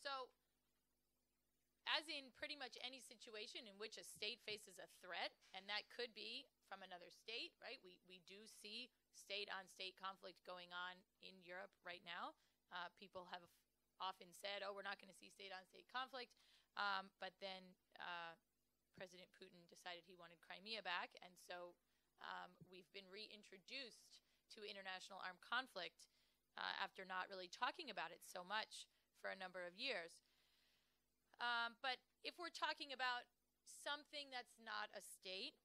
So, as in pretty much any situation in which a state faces a threat, and that could be from another state, right? We do see state-on-state conflict going on in Europe right now. People have often said, oh, we're not going to see state-on-state conflict, but then President Putin decided he wanted Crimea back, and so we've been reintroduced to international armed conflict after not really talking about it so much for a number of years. But if we're talking about something that's not a state,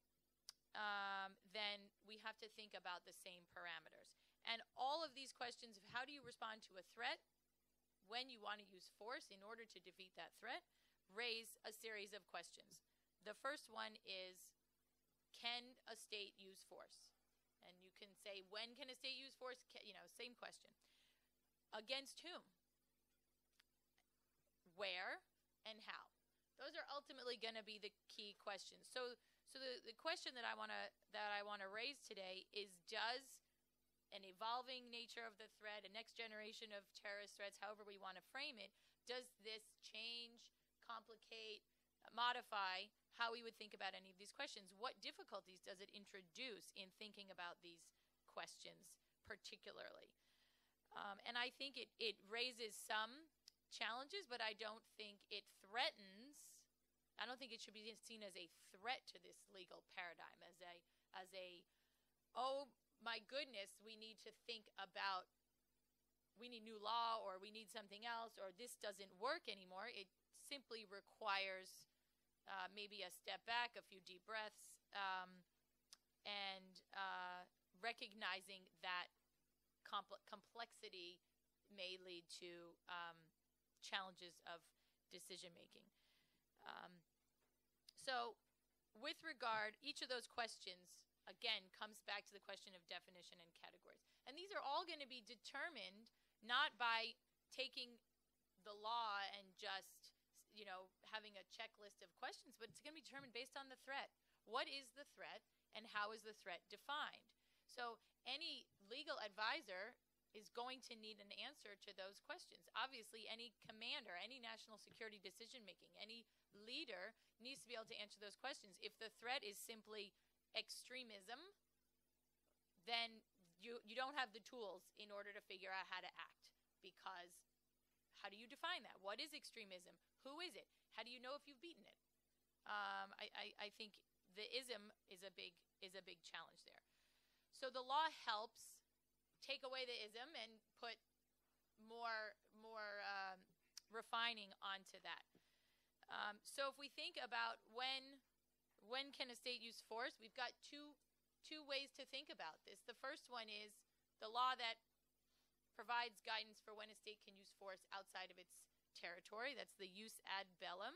then we have to think about the same parameters. And all of these questions of how do you respond to a threat when you want to use force in order to defeat that threat raise a series of questions. The first one is, can a state use force? And you can say, when can a state use force? Same question. Against whom? Where? And how? Those are ultimately going to be the key questions. So the question that I want to raise today is, does an evolving nature of the threat, a next generation of terrorist threats, however we want to frame it, does this change, complicate, modify how we would think about any of these questions? What difficulties does it introduce in thinking about these questions particularly? And I think it raises some challenges, but I don't think it threatens. I don't think it should be seen as a threat to this legal paradigm, as a oh my goodness, we need to think about, we need new law, or we need something else, or this doesn't work anymore. It simply requires maybe a step back, a few deep breaths, and recognizing that complexity may lead to challenges of decision making. So with regard, each of those questions, again, comes back to the question of definition and categories. And these are all going to be determined not by taking the law and just, having a checklist of questions, but it's going to be determined based on the threat. What is the threat and how is the threat defined? So any legal advisor is going to need an answer to those questions. Obviously, any commander, any national security decision-making, any leader needs to be able to answer those questions. If the threat is simply extremism, then you don't have the tools in order to figure out how to act, because how do you define that? What is extremism? Who is it? How do you know if you've beaten it? I think the ism is a big challenge there. So the law helps take away the ism and put more refining onto that. So if we think about when can a state use force, we've got two ways to think about this. The first one is the law that provides guidance for when a state can use force outside of its territory. That's the jus ad bellum.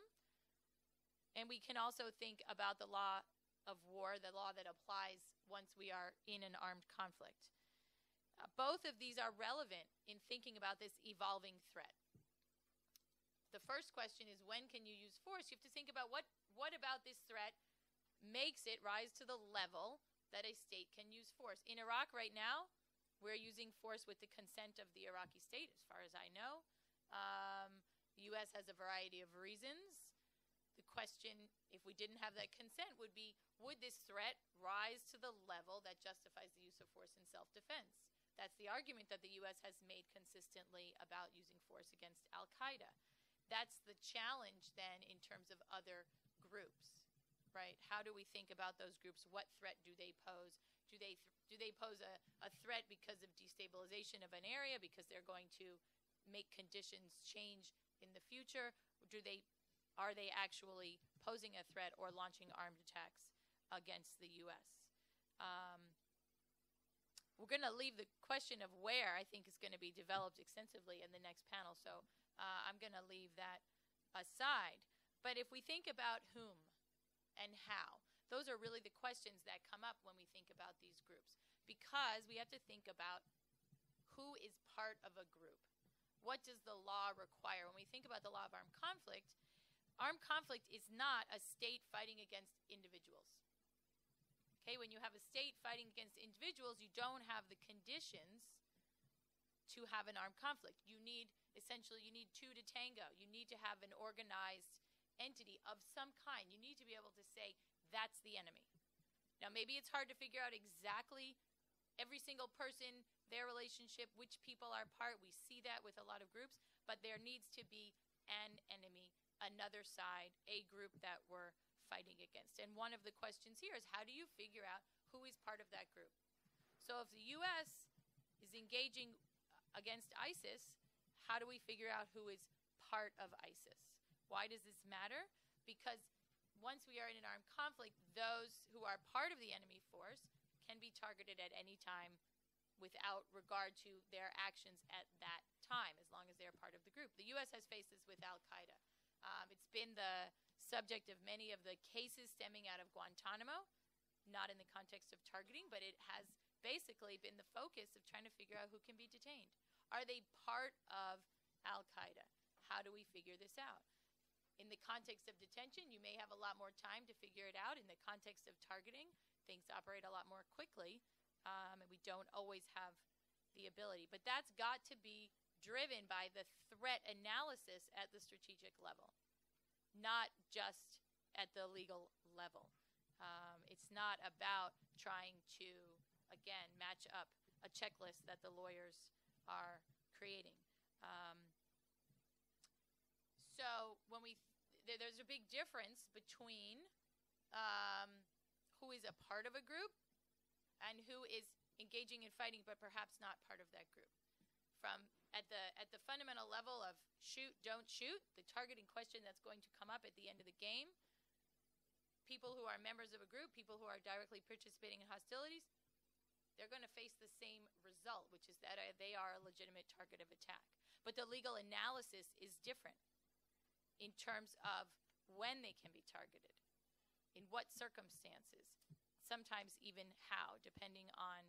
And we can also think about the law of war, the law that applies once we are in an armed conflict. Both of these are relevant in thinking about this evolving threat. The first question is, when can you use force? You have to think about what about this threat makes it rise to the level that a state can use force. In Iraq right now, we're using force with the consent of the Iraqi state, as far as I know. The U.S. has a variety of reasons. The question, if we didn't have that consent, would be, would this threat rise to the level that justifies the use of force in self-defense? That's the argument that the U.S. has made consistently about using force against al-Qaeda. That's the challenge then in terms of other groups, right? How do we think about those groups? What threat do they pose? Do they pose a threat because of destabilization of an area, because they're going to make conditions change in the future? Are they actually posing a threat or launching armed attacks against the U.S.? We're going to leave the question of where, I think, is going to be developed extensively in the next panel, so I'm going to leave that aside. But if we think about whom and how, those are really the questions that come up when we think about these groups, because we have to think about who is part of a group. What does the law require? When we think about the law of armed conflict is not a state fighting against individuals. Okay, when you have a state fighting against individuals, you don't have the conditions to have an armed conflict. You need two to tango. You need to have an organized entity of some kind. You need to be able to say, that's the enemy. Now, maybe it's hard to figure out exactly every single person, their relationship, which people are part. We see that with a lot of groups, but there needs to be an enemy, another side, a group that we're fighting against. And one of the questions here is, how do you figure out who is part of that group? So if the U.S. is engaging against ISIS, how do we figure out who is part of ISIS? Why does this matter? Because once we are in an armed conflict, those who are part of the enemy force can be targeted at any time without regard to their actions at that time, as long as they're part of the group. The U.S. has faced this with al-Qaeda. It's been the subject of many of the cases stemming out of Guantanamo, not in the context of targeting, but it has basically been the focus of trying to figure out who can be detained. Are they part of al-Qaeda? How do we figure this out? In the context of detention, you may have a lot more time to figure it out. In the context of targeting, things operate a lot more quickly, and we don't always have the ability. But that's got to be driven by the threat analysis at the strategic level, not just at the legal level. It's not about trying to, again, match up a checklist that the lawyers are creating. So when there's a big difference between who is a part of a group and who is engaging in fighting but perhaps not part of that group. At the fundamental level of shoot, don't shoot, the targeting question that's going to come up at the end of the game, people who are members of a group, people who are directly participating in hostilities, they're going to face the same result, which is that they are a legitimate target of attack. But the legal analysis is different in terms of when they can be targeted, in what circumstances, sometimes even how, depending on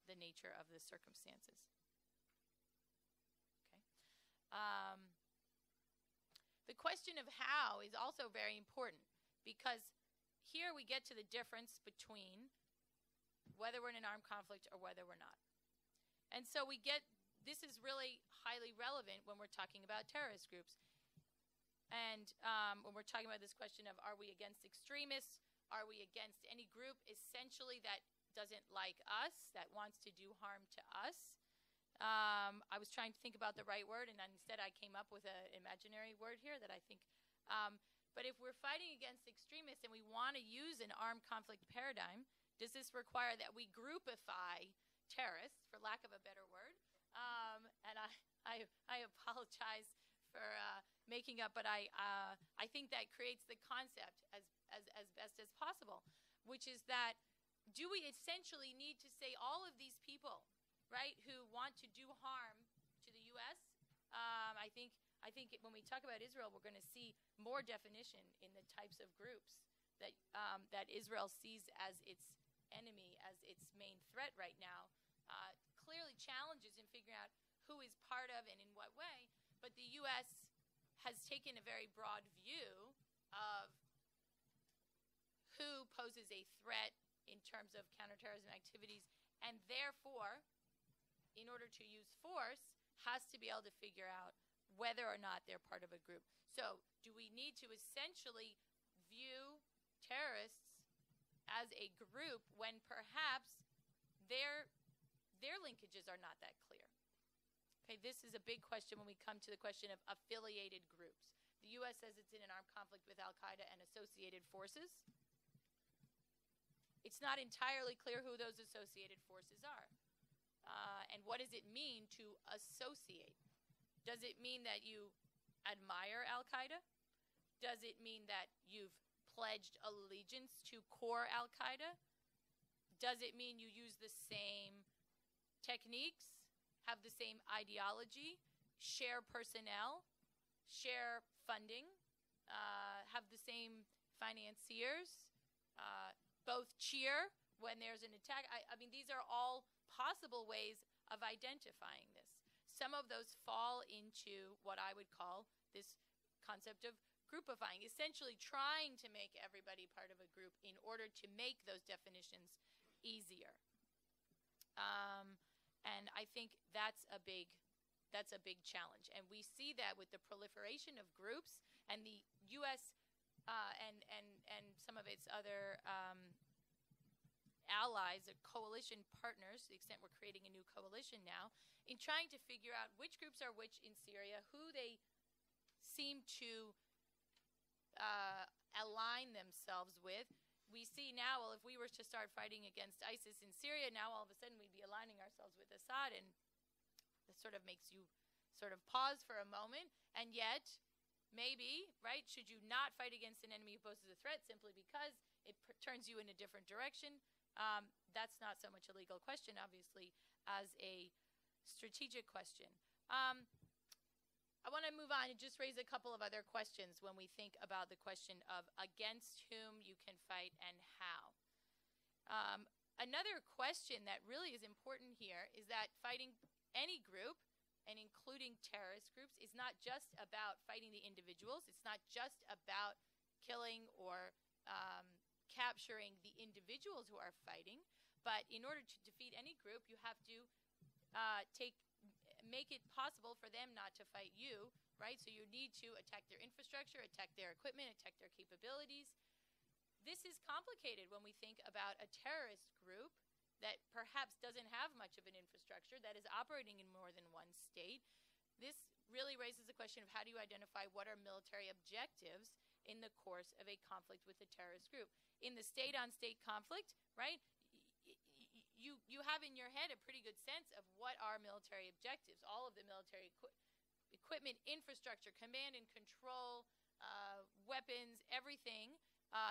the nature of the circumstances. Okay. The question of how is also very important, because here we get to the difference between whether we're in an armed conflict or whether we're not. And so this is really highly relevant when we're talking about terrorist groups. And when we're talking about this question of, are we against extremists? Are we against any group essentially that doesn't like us, that wants to do harm to us? I was trying to think about the right word, and instead I came up with an imaginary word here that I think. But if we're fighting against extremists and we want to use an armed conflict paradigm, does this require that we groupify terrorists, for lack of a better word? And I apologize making up, but I think that creates the concept as best as possible, which is that do we essentially need to say all of these people, right, who want to do harm to the U.S.? I think when we talk about Israel, we're going to see more definition in the types of groups that Israel sees as its enemy, as its main threat right now. Clearly challenges in figuring out who is part of and in what way, but the U.S. has taken a very broad view of who poses a threat in terms of counterterrorism activities, and therefore, in order to use force, has to be able to figure out whether or not they're part of a group. So do we need to essentially view terrorists as a group when perhaps their linkages are not that clear? Okay, this is a big question when we come to the question of affiliated groups. The U.S. says it's in an armed conflict with al-Qaeda and associated forces. It's not entirely clear who those associated forces are. And what does it mean to associate? Does it mean that you admire al-Qaeda? Does it mean that you've pledged allegiance to core al-Qaeda? Does it mean you use the same techniques, have the same ideology, share personnel, share funding, have the same financiers, both cheer when there's an attack? I mean, these are all possible ways of identifying this. Some of those fall into what I would call this concept of groupifying, essentially trying to make everybody part of a group in order to make those definitions easier. And I think that's a big challenge. And we see that with the proliferation of groups, and the U.S. And some of its other allies or coalition partners, to the extent we're creating a new coalition now, in trying to figure out which groups are which in Syria, who they seem to align themselves with. We see now, well, if we were to start fighting against ISIS in Syria, now all of a sudden we'd be aligning ourselves with Assad, and it sort of makes you sort of pause for a moment. And yet, maybe, right, should you not fight against an enemy who poses a threat simply because it turns you in a different direction? That's not so much a legal question, obviously, as a strategic question. I want to move on and just raise a couple of other questions when we think about the question of against whom you can fight and how. Another question that really is important here is that fighting any group, and including terrorist groups, is not just about fighting the individuals. It's not just about killing or capturing the individuals who are fighting. But in order to defeat any group, you have to make it possible for them not to fight you, right? So you need to attack their infrastructure, attack their equipment, attack their capabilities. This is complicated when we think about a terrorist group that perhaps doesn't have much of an infrastructure, that is operating in more than one state. This really raises the question of how do you identify what are military objectives in the course of a conflict with a terrorist group. In the state-on-state conflict, right, you have in your head a pretty good sense of what are military objectives. All of the military equipment, infrastructure, command and control, weapons, everything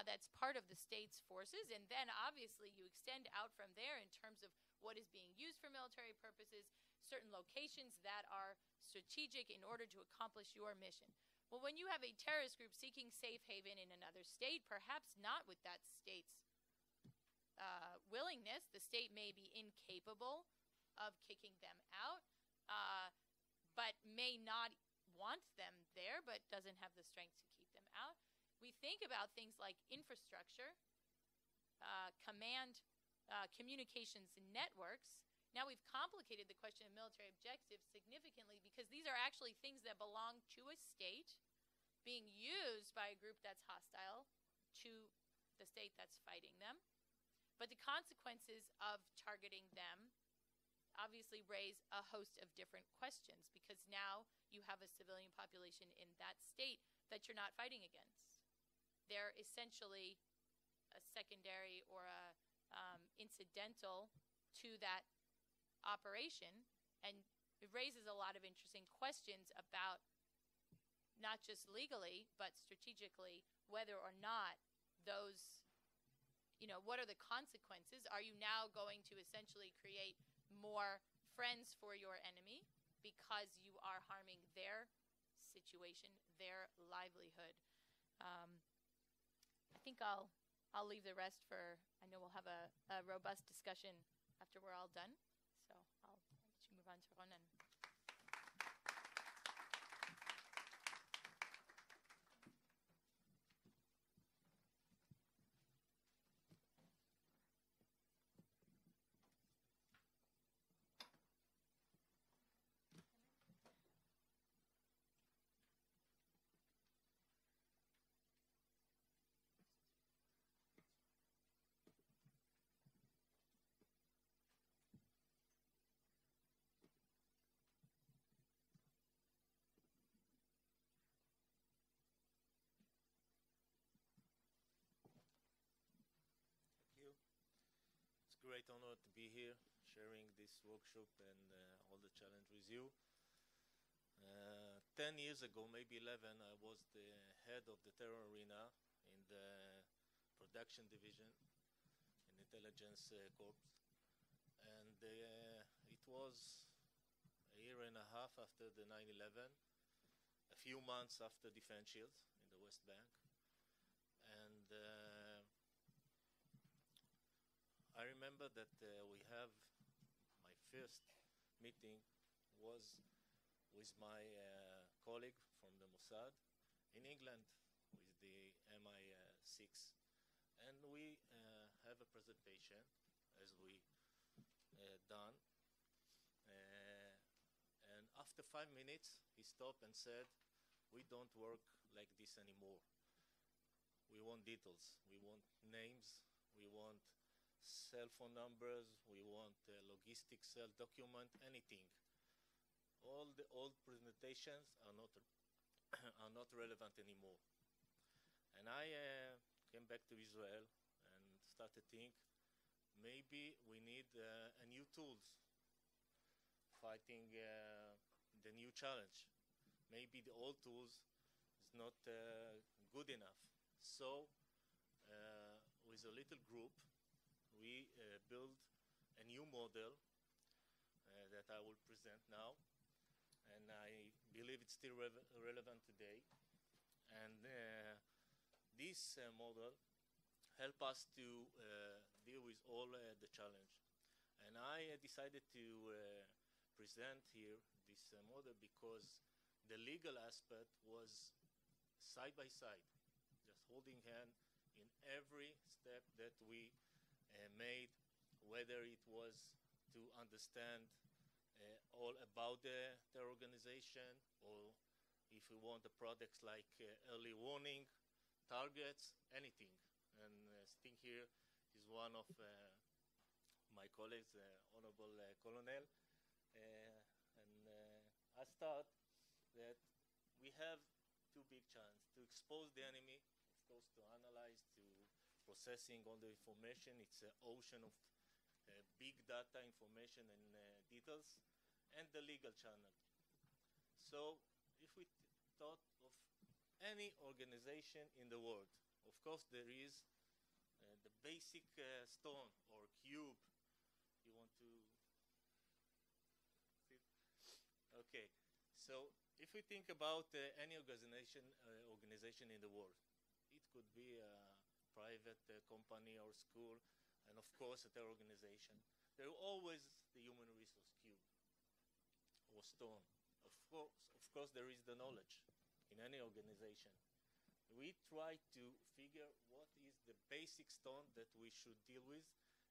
that's part of the state's forces. And then obviously you extend out from there in terms of what is being used for military purposes, certain locations that are strategic in order to accomplish your mission. Well, when you have a terrorist group seeking safe haven in another state, perhaps not with that state's willingness, the state may be incapable of kicking them out, but may not want them there, but doesn't have the strength to keep them out. We think about things like infrastructure, command, communications networks. Now we've complicated the question of military objectives significantly because these are actually things that belong to a state being used by a group that's hostile to the state that's fighting them. But the consequences of targeting them obviously raise a host of different questions because now you have a civilian population in that state that you're not fighting against. They're essentially a secondary or a incidental to that operation, and it raises a lot of interesting questions about not just legally, but strategically, whether or not those, what are the consequences? Are you now going to essentially create more friends for your enemy because you are harming their situation, their livelihood? I think I'll leave the rest for, I know we'll have a robust discussion after we're all done. So I'll let you move on to Ronan. You. It's a great honor to be here, sharing this workshop and all the challenge with you. 10 years ago, maybe 11, I was the head of the terror arena in the production division in intelligence corps. And it was a year and a half after the 9/11, a few months after Defense Shield in the West Bank. And I remember that we have my first meeting was with my colleague from the Mossad in England with the MI6. And we have a presentation as we done. And after 5 minutes, he stopped and said, "We don't work like this anymore. We want details. We want names. We want cell phone numbers. We want logistics cell document, anything. All the old presentations are not are not relevant anymore." And I came back to Israel and started to think, maybe we need a new tools fighting the new challenge. Maybe the old tools is not good enough. So with a little group, we built a new model that I will present now. And I believe it's still relevant today. And this model help us to deal with all the challenge. And I decided to present here this model because the legal aspect was side by side, just holding hand in every step that we made, whether it was to understand all about the terror organization, or if we want the products like early warning, targets, anything. And sitting here is one of my colleagues, Honorable Colonel. I start that we have two big challenges: to expose the enemy, of course, to analyze, to processing all the information. It's an ocean of big data information and details, and the legal channel. So if we thought of any organization in the world, of course there is the basic stone or cube. You want to sit? Okay. So if we think about any organization in the world, it could be a private company or school, and of course a terror organization. There are always the human resource cube or stone. Of course, there is the knowledge in any organization. We try to figure what is the basic stone that we should deal with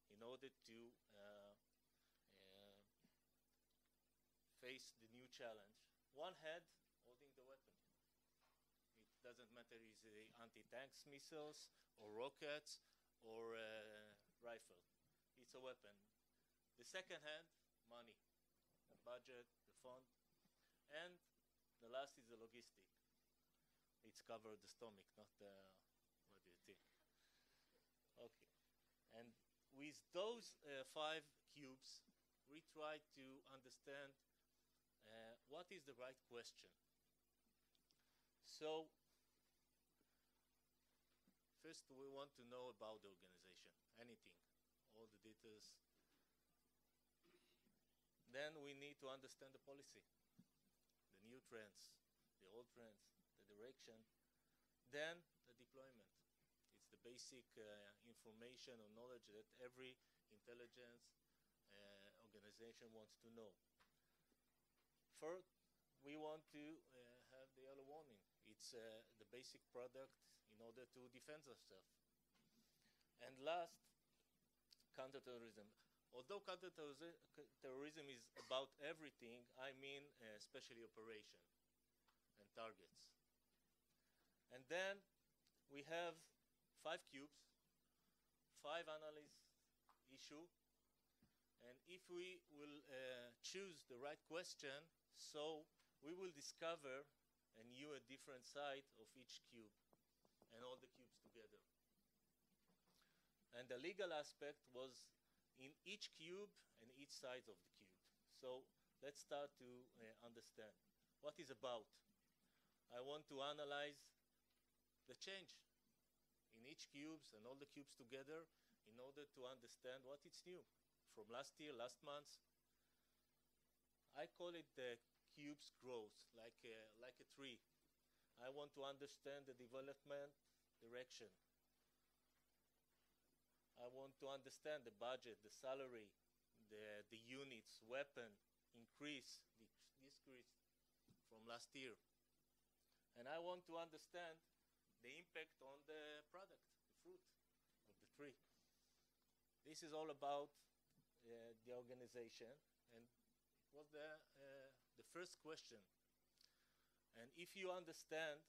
in order to face the new challenge. One head holding the weapon. It doesn't matter if it's anti-tanks missiles or rockets or rifle. It's a weapon. The second hand, money, the budget, the fund. And the last is the logistic. It's covered the stomach, not the, what do you think? Okay. And with those 5 cubes, we try to understand what is the right question. So, first we want to know about the organization, anything, all the details. Then we need to understand the policy, the new trends, the old trends, the direction, then the deployment. It's the basic information or knowledge that every intelligence organization wants to know. First, we want to have the early warning. It's the basic product in order to defend ourselves. And last, counterterrorism. Although counterterrorism is about everything, I mean especially operation and targets. And then we have 5 cubes, 5 analysis issue, and if we will choose the right question, so we will discover a new, a different side of each cube and all the cubes together. And the legal aspect was in each cube and each side of the cube. So let's start to understand what is about. I want to analyze the change in each cubes and all the cubes together in order to understand what is new from last year, last month. I call it the cubes growth, like a tree. I want to understand the development direction. I want to understand the budget, the salary, the units, weapon, increase, decrease from last year. And I want to understand the impact on the product, the fruit of the tree. This is all about the organization, and it was the first question. And if you understand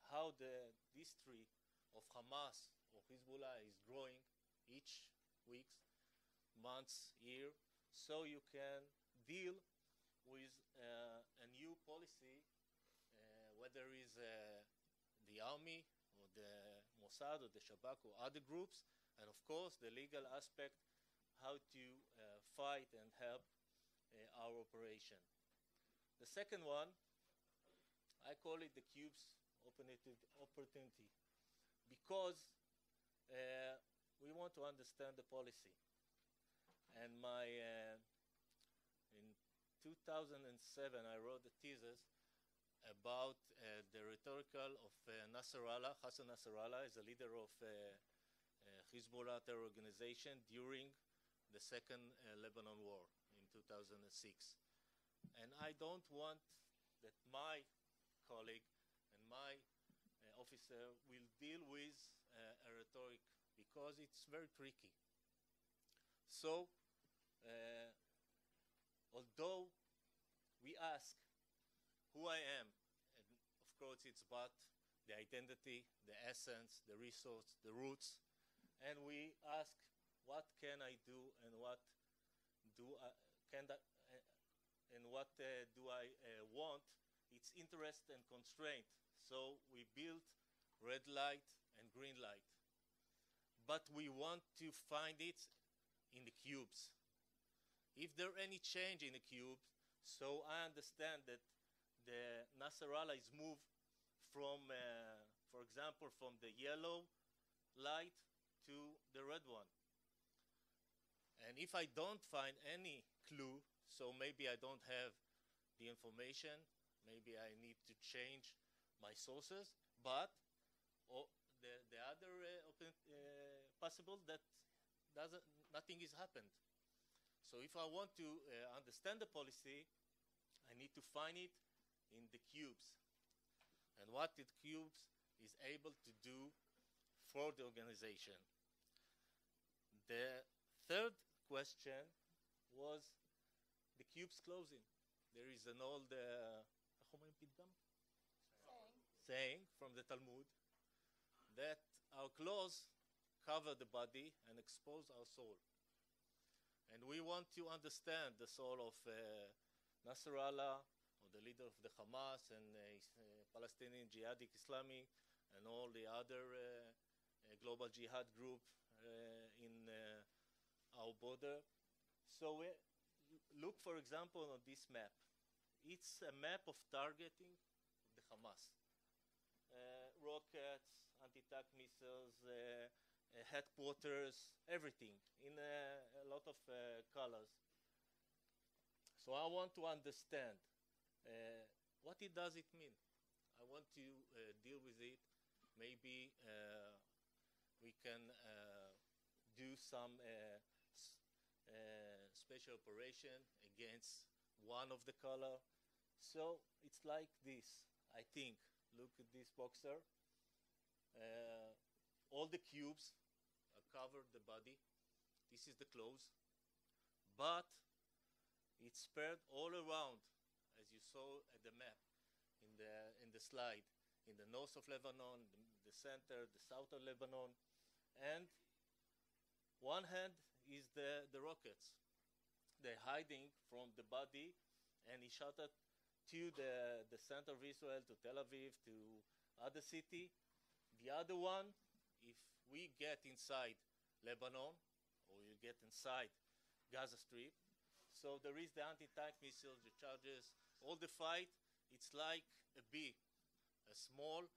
how this tree of Hamas or Hezbollah is growing each week, months, year, so you can deal with a new policy, whether it's the army or the Mossad or the Shabak or other groups, and of course the legal aspect, how to fight and help our operation. The second one, I call it the cubes opportunity, because we want to understand the policy. And in 2007, I wrote a thesis about the rhetorical of Nasrallah. Hassan Nasrallah is a leader of Hezbollah terror organization during the second Lebanon war in 2006. And I don't want that my colleague and my officer will deal with a rhetoric, because it's very tricky. So, although we ask who I am, and of course it's about the identity, the essence, the resource, the roots, and we ask what can I do and what do I want. It's interest and constraint. So we build red light and green light. But we want to find it in the cubes. If there any change in the cubes, so I understand that the Nasrallah is moved from, for example, from the yellow light to the red one. And if I don't find any clue, so maybe I don't have the information, maybe I need to change my sources, but the other possible that nothing has happened. So if I want to understand the policy, I need to find it in the cubes, and what the cubes is able to do for the organization. The third question was the cubes closing. There is an old saying from the Talmud that our clothes cover the body and expose our soul. And we want to understand the soul of Nasrallah, or the leader of the Hamas, and Palestinian Jihadi Islamic, and all the other global jihad group in our border. So we look, for example, on this map. It's a map of targeting of the Hamas. rockets, anti-tank missiles, headquarters, everything in a lot of colors. So I want to understand what does it mean. I want to deal with it. Maybe we can do some special operation against one of the color. So it's like this, I think. Look at this boxer. All the cubes covered the body. This is the clothes. But it's spread all around, as you saw at the map in the slide, in the north of Lebanon, the center, the south of Lebanon. And one hand is the rockets. They're hiding from the body, and he shot it to the center of Israel, to Tel Aviv, to other city. The other one, if we get inside Lebanon, or you get inside Gaza Strip, so there is the anti-tank missiles, the charges, all the fight. It's like a bee, a small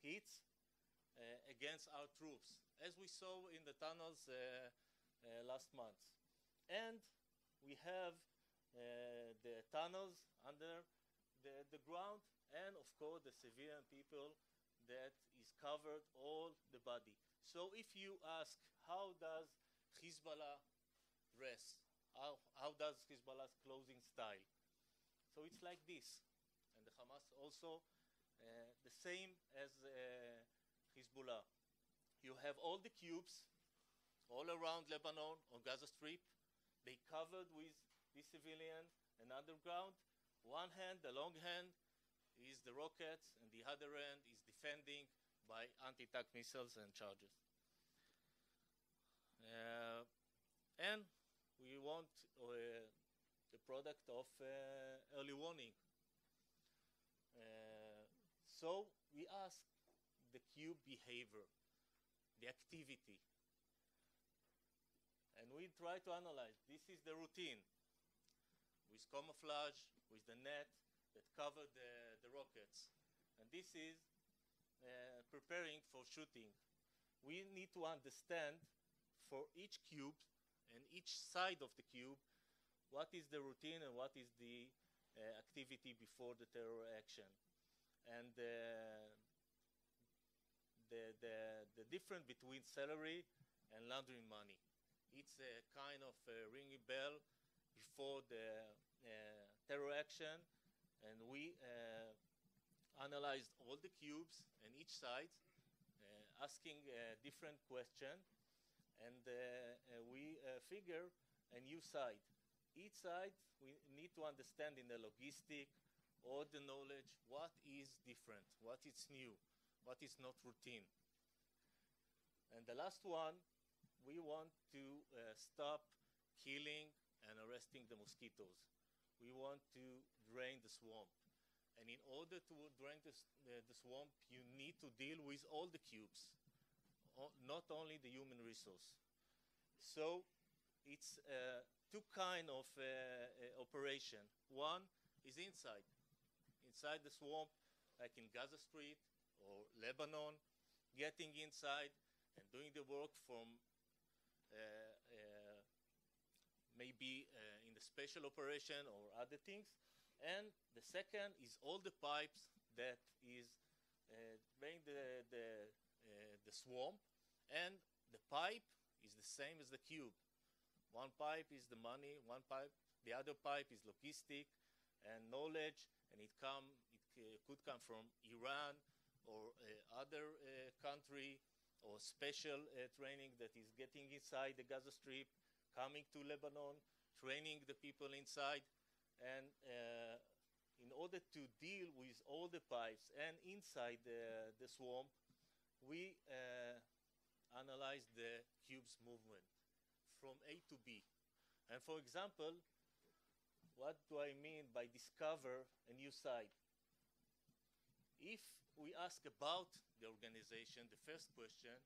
hits against our troops, as we saw in the tunnels last month. And we have the tunnels under the ground, and of course the civilian people that is covered all the body. So if you ask, how does Hezbollah dress? How does Hezbollah's clothing style? So it's like this. And the Hamas also the same as Hezbollah. You have all the cubes all around Lebanon on Gaza Strip. They covered with the civilian and underground. One hand, the long hand, is the rockets, and the other hand is defending by anti-tank missiles and charges. And we want the product of early warning. So we ask the cube behavior, the activity. And we try to analyze. This is the routine with camouflage, with the net that covered the rockets. And this is preparing for shooting. We need to understand for each cube and each side of the cube what is the routine and what is the activity before the terror action. And the difference between salary and laundering money. It's a kind of ringing bell before the terror action, and we analyzed all the cubes and each side, asking a different question, and we figure a new side. Each side we need to understand in the logistic or the knowledge what is different, what is new, what is not routine. And the last one, we want to stop killing and arresting the mosquitoes. We want to drain the swamp. And in order to drain the swamp, you need to deal with all the cubes, not only the human resource. So it's two kinds of operation. One is inside the swamp, like in Gaza Strip or Lebanon, getting inside and doing the work from maybe in the special operation or other things. And the second is all the pipes that is drain the swamp, and the pipe is the same as the cube. One pipe is the money, the other pipe is logistic and knowledge, and it could come from Iran or other country, or special training that is getting inside the Gaza Strip, coming to Lebanon, training the people inside. And in order to deal with all the pipes and inside the swamp, we analyze the cube's movement from A to B. And for example, what do I mean by discover a new side? If we ask about the organization, the first question,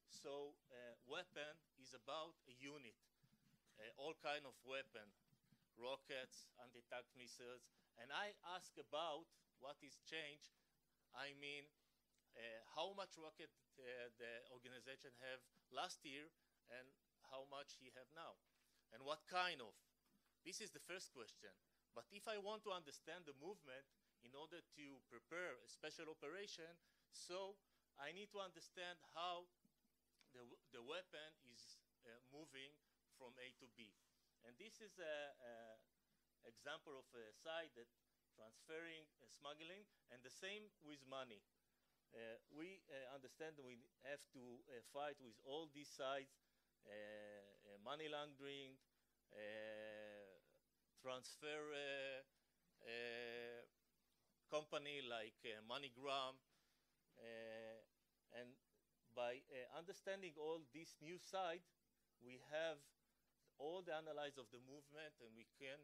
so weapon is about a unit, all kind of weapon, rockets, anti-tank missiles, and I ask about what is changed, I mean how much rocket the organization have last year and how much he have now, and what kind of. This is the first question. But if I want to understand the movement in order to prepare a special operation, so I need to understand how the weapon is moving from A to B. And this is an example of a side that transferring, smuggling, and the same with money. We understand we have to fight with all these sides, money laundering, transfer company like MoneyGram, and by understanding all this new side, we have all the analysis of the movement, and we can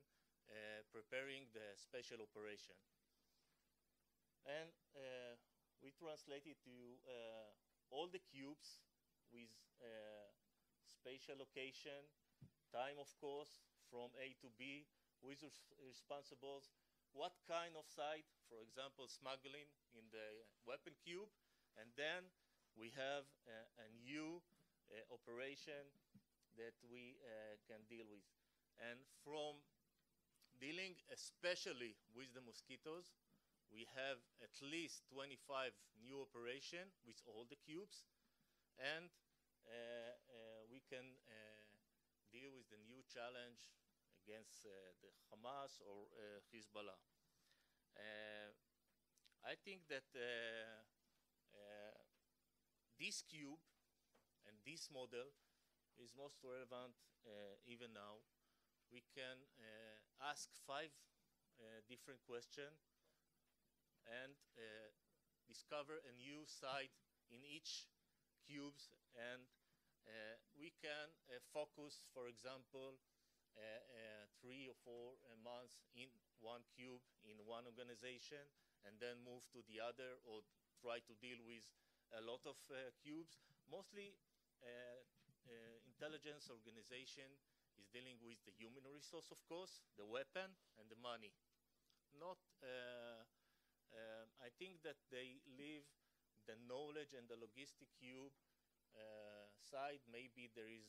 preparing the special operation. And we translated to all the cubes with spatial location, time, of course, from A to B, who is responsible, what kind of side, for example, smuggling in the weapon cube, and then we have a new operation that we can deal with. And from dealing especially with the mosquitoes, we have at least 25 new operations with all the cubes, and we can deal with the new challenge against the Hamas or Hezbollah. I think that this cube and this model is most relevant even now. We can ask 5 different questions and discover a new side in each cubes, and we can focus, for example, 3 or 4 months in one cube, in one organization, and then move to the other, or try to deal with a lot of cubes. Mostly intelligence organization is dealing with the human resource, of course, the weapon, and the money. Not I think that they leave the knowledge and the logistic cube side. Maybe there is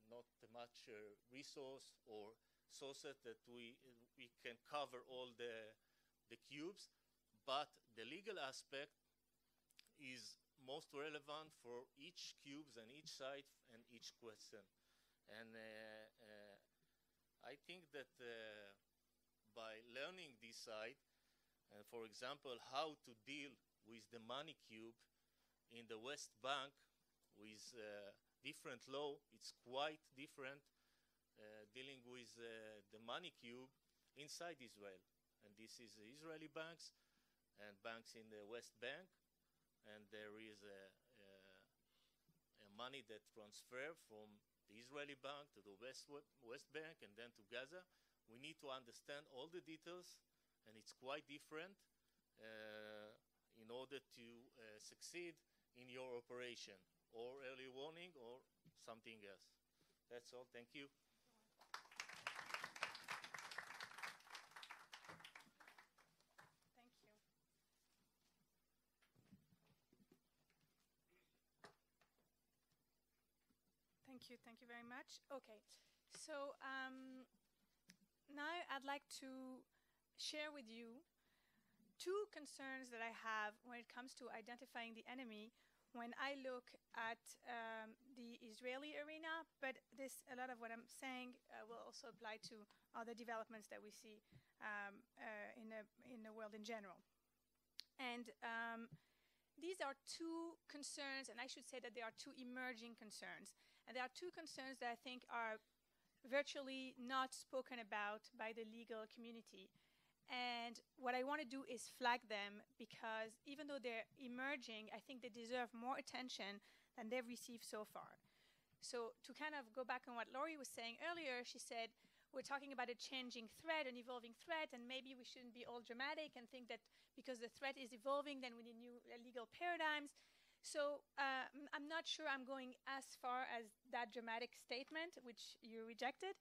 not much resource or sources that we can cover all the cubes, but the legal aspect is most relevant for each cubes and each side and each question. And I think that by learning this side, for example, how to deal with the money cube in the West Bank with different law, it's quite different dealing with the money cube inside Israel. And this is the Israeli banks and banks in the West Bank, and there is a money that transfer from the Israeli bank to the West Bank and then to Gaza. We need to understand all the details, and it's quite different in order to succeed in your operation, or early warning, or something else. That's all. Thank you. Thank you. Thank you. Thank you very much. Okay. So now I'd like to share with you 2 concerns that I have when it comes to identifying the enemy when I look at the Israeli arena, but a lot of what I'm saying will also apply to other developments that we see in the world in general. And these are 2 concerns, and I should say that they are 2 emerging concerns. And there are 2 concerns that I think are virtually not spoken about by the legal community. And what I want to do is flag them, because even though they're emerging, I think they deserve more attention than they've received so far. So to kind of go back on what Laurie was saying earlier, she said, we're talking about a changing threat, an evolving threat, and maybe we shouldn't be all dramatic and think that because the threat is evolving, then we need new legal paradigms. So I'm not sure I'm going as far as that dramatic statement, which you rejected.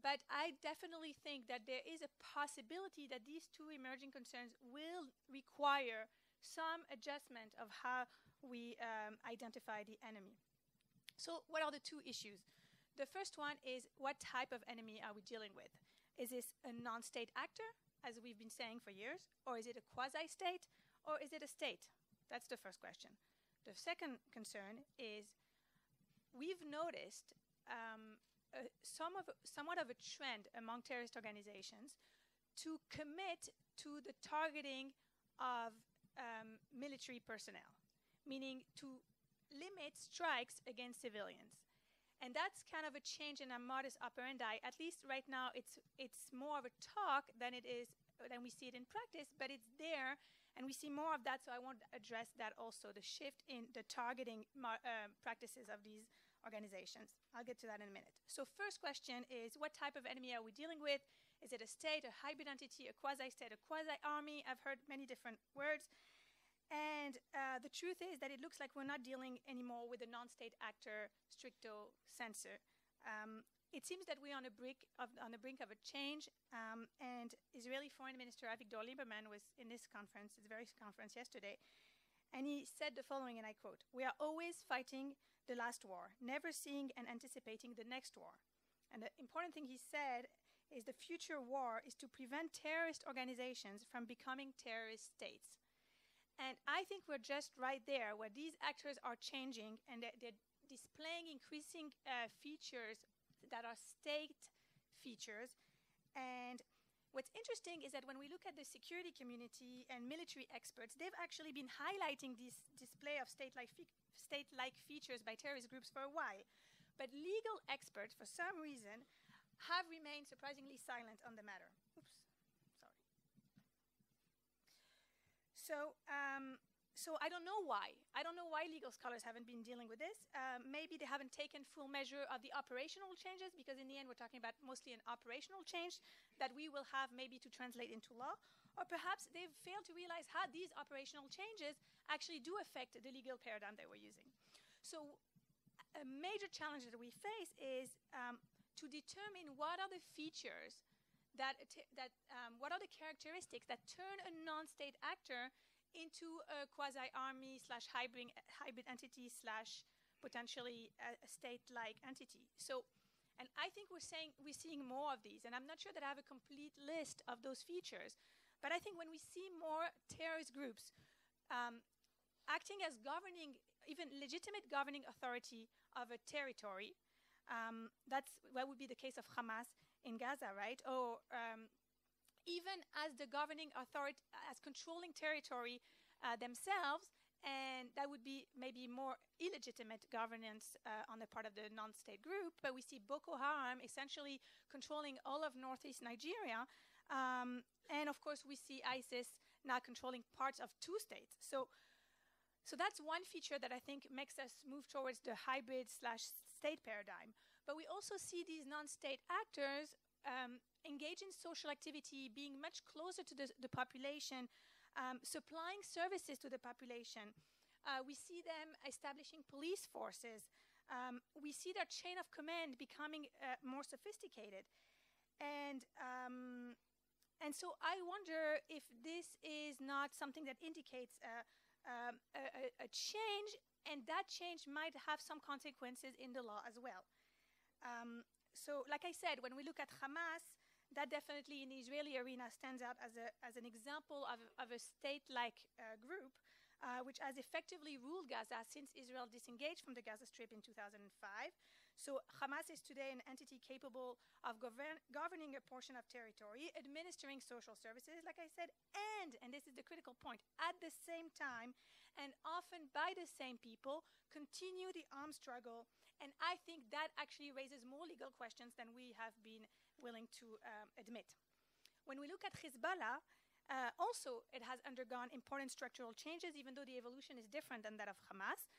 But I definitely think that there is a possibility that these two emerging concerns will require some adjustment of how we identify the enemy. So what are the two issues? The first one is, what type of enemy are we dealing with? Is this a non-state actor, as we've been saying for years, or is it a quasi-state, or is it a state? That's the first question. The second concern is, we've noticed somewhat of a trend among terrorist organizations to commit to the targeting of military personnel, meaning to limit strikes against civilians. And that's kind of a change in our modus operandi. At least right now, it's more of a talk than we see it in practice, but it's there, and we see more of that, so I want to address that also, the shift in the targeting practices of these organizations. I'll get to that in a minute. So first question is, what type of enemy are we dealing with? Is it a state, a hybrid entity, a quasi-state, a quasi-army? I've heard many different words. And the truth is that it looks like we're not dealing anymore with a non-state actor stricto sensu. It seems that we're on the brink of a change, and Israeli Foreign Minister Avigdor Lieberman was in this conference, this very conference yesterday, and he said the following, and I quote, "We are always fighting the last war, never seeing and anticipating the next war." And the important thing he said is the future war is to prevent terrorist organizations from becoming terrorist states. And I think we're just right there, where these actors are changing and they're displaying increasing features that are state features. And what's interesting is that when we look at the security community and military experts, they've actually been highlighting this display of state-like features by terrorist groups for a while. But legal experts, for some reason, have remained surprisingly silent on the matter. Oops, sorry. So I don't know why. I don't know why legal scholars haven't been dealing with this. Maybe they haven't taken full measure of the operational changes, because in the end we're talking about mostly an operational change that we will have maybe to translate into law. Or perhaps they've failed to realize how these operational changes actually do affect the legal paradigm that we're using. So a major challenge that we face is to determine what are the features what are the characteristics that turn a non-state actor into a quasi-army / hybrid entity / potentially a state-like entity. So, and I think we're seeing more of these, and I'm not sure that I have a complete list of those features, but I think when we see more terrorist groups acting as governing, even legitimate governing authority of a territory, that would be the case of Hamas in Gaza, right? Or even as the governing authority, as controlling territory themselves, and that would be maybe more illegitimate governance on the part of the non-state group. But we see Boko Haram essentially controlling all of northeast Nigeria, and of course we see ISIS now controlling parts of 2 states. So that's one feature that I think makes us move towards the hybrid / state paradigm. But we also see these non-state actors engage in social activity, being much closer to the population, supplying services to the population. We see them establishing police forces. We see their chain of command becoming more sophisticated. And so I wonder if this is not something that indicates a change, and that change might have some consequences in the law as well. So like I said, when we look at Hamas, that definitely in the Israeli arena stands out as an example of a state-like group, which has effectively ruled Gaza since Israel disengaged from the Gaza Strip in 2005. So Hamas is today an entity capable of governing a portion of territory, administering social services, like I said, and this is the critical point, at the same time, and often by the same people, continue the armed struggle. And I think that actually raises more legal questions than we have been willing to admit. When we look at Hezbollah, also it has undergone important structural changes, even though the evolution is different than that of Hamas.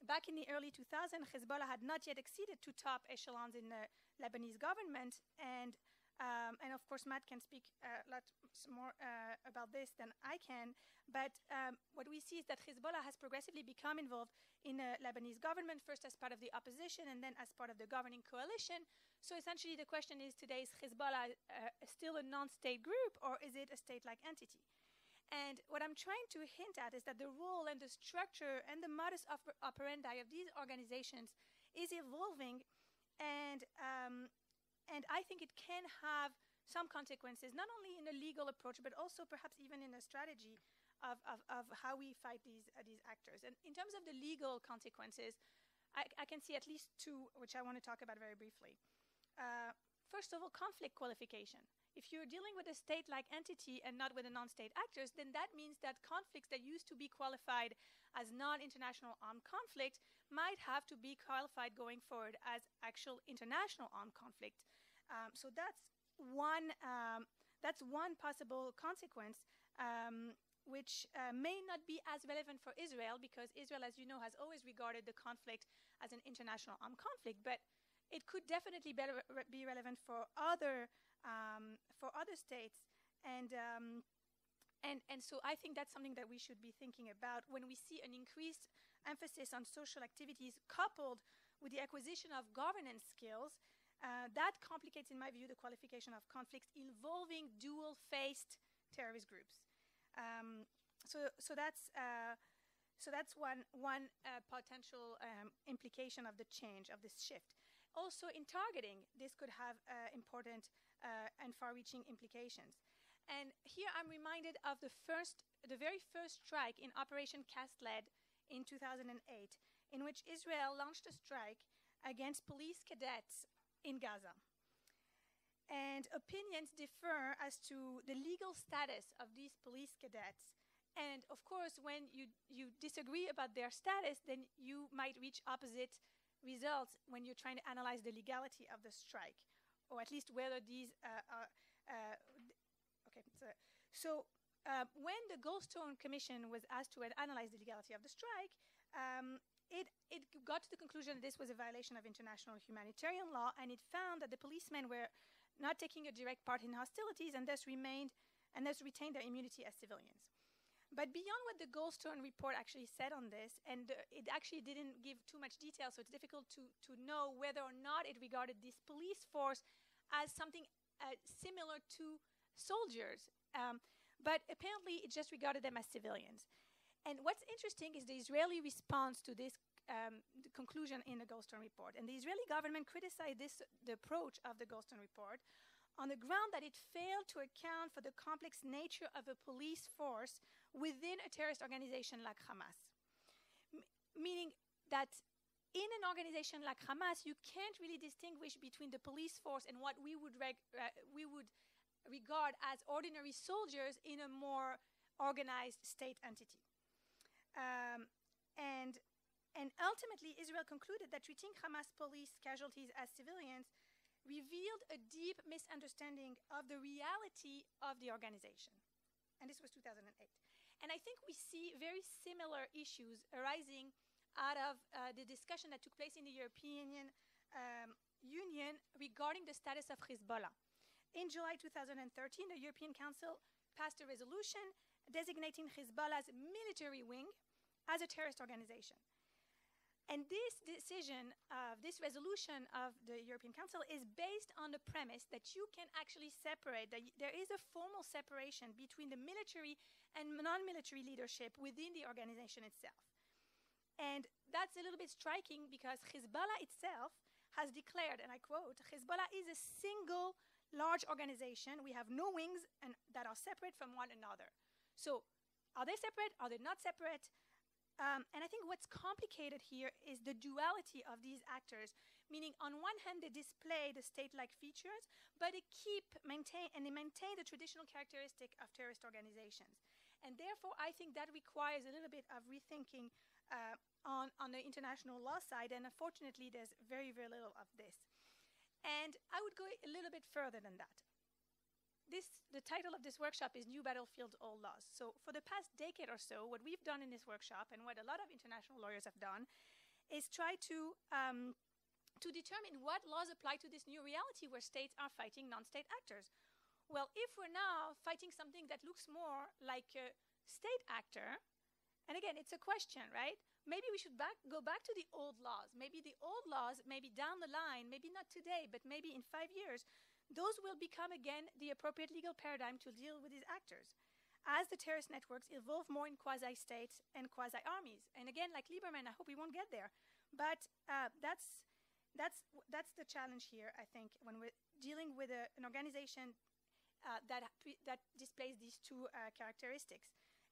Back in the early 2000s, Hezbollah had not yet acceded to top echelons in the Lebanese government, and And of course, Matt can speak a lot more about this than I can. But what we see is that Hezbollah has progressively become involved in the Lebanese government, first as part of the opposition and then as part of the governing coalition. So essentially the question is today, is Hezbollah still a non-state group, or is it a state-like entity? And what I'm trying to hint at is that the role and the structure and the modus operandi of these organizations is evolving, and I think it can have some consequences, not only in a legal approach, but also perhaps even in a strategy of how we fight these actors. And in terms of the legal consequences, I can see at least two, which I want to talk about very briefly. First of all, conflict qualification. If you're dealing with a state-like entity and not with a non-state actors, then that means that conflicts that used to be qualified as non-international armed conflict might have to be qualified going forward as actual international armed conflict. So that's one possible consequence, which may not be as relevant for Israel, because Israel, as you know, has always regarded the conflict as an international armed conflict, but it could definitely be relevant for other states, and so I think that's something that we should be thinking about when we see an increased emphasis on social activities coupled with the acquisition of governance skills. That complicates, in my view, the qualification of conflicts involving dual-faced terrorist groups. So that's one potential implication of the change, of this shift. Also, in targeting, this could have important and far-reaching implications. And here I'm reminded of the very first strike in Operation Cast Lead in 2008, in which Israel launched a strike against police cadets in Gaza. And opinions differ as to the legal status of these police cadets. And of course, when you disagree about their status, then you might reach opposite results when you're trying to analyze the legality of the strike, or at least whether these are okay. So when the Goldstone Commission was asked to analyze the legality of the strike, it got to the conclusion that this was a violation of international humanitarian law, and it found that the policemen were not taking a direct part in hostilities and thus retained their immunity as civilians. But beyond what the Goldstone report actually said on this, and it actually didn't give too much detail, so it's difficult to know whether or not it regarded this police force as something similar to soldiers. But apparently it just regarded them as civilians. And what's interesting is the Israeli response to this conclusion in the Goldstone report. And the Israeli government criticized the approach of the Goldstone report on the ground that it failed to account for the complex nature of a police force within a terrorist organization like Hamas. Meaning that in an organization like Hamas, you can't really distinguish between the police force and what we would regard as ordinary soldiers in a more organized state entity. And ultimately, Israel concluded that treating Hamas police casualties as civilians revealed a deep misunderstanding of the reality of the organization. And this was 2008. And I think we see very similar issues arising out of the discussion that took place in the European Union regarding the status of Hezbollah. In July 2013, the European Council passed a resolution designating Hezbollah's military wing as a terrorist organization. And this decision, this resolution of the European Council is based on the premise that you can actually separate, that there is a formal separation between the military and non-military leadership within the organization itself. And that's a little bit striking because Hezbollah itself has declared, and I quote, "Hezbollah is a single large organization. We have no wings and that are separate from one another." So are they separate? Are they not separate? And I think what's complicated here is the duality of these actors, meaning on one hand they display the state-like features, but they maintain the traditional characteristic of terrorist organizations. And therefore, I think that requires a little bit of rethinking on the international law side, and unfortunately, there's very, very little of this. And I would go a little bit further than that. The title of this workshop is New Battlefields, Old Laws. So for the past decade or so, what we've done in this workshop and what a lot of international lawyers have done is try to to determine what laws apply to this new reality where states are fighting non-state actors. Well, if we're now fighting something that looks more like a state actor, and again, it's a question, right? Maybe we should go back to the old laws. Maybe the old laws, maybe down the line, maybe not today, but maybe in 5 years, those will become again the appropriate legal paradigm to deal with these actors. As the terrorist networks evolve more in quasi-states and quasi-armies. And again, like Lieberman, I hope we won't get there. But that's the challenge here, I think, when we're dealing with an organization that displays these two characteristics.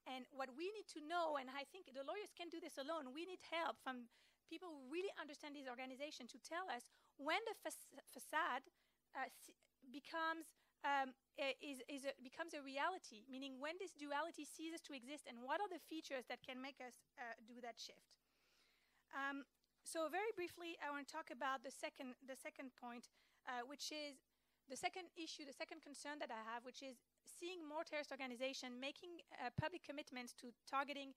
And what we need to know, and I think the lawyers can't do this alone, we need help from people who really understand these organizations to tell us when the facade becomes a reality, meaning when this duality ceases to exist, and what are the features that can make us do that shift. So very briefly, I want to talk about the second point, which is the second issue, the second concern that I have, which is seeing more terrorist organizations making public commitments to targeting,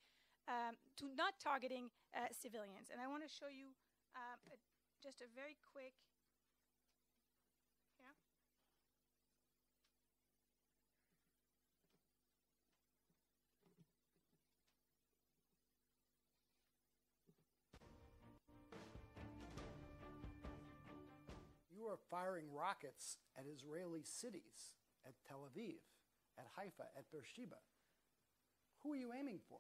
to not targeting civilians. And I want to show you just a very quick. Yeah. You are firing rockets at Israeli cities, at Tel Aviv, at Haifa, at Beersheba. Who are you aiming for?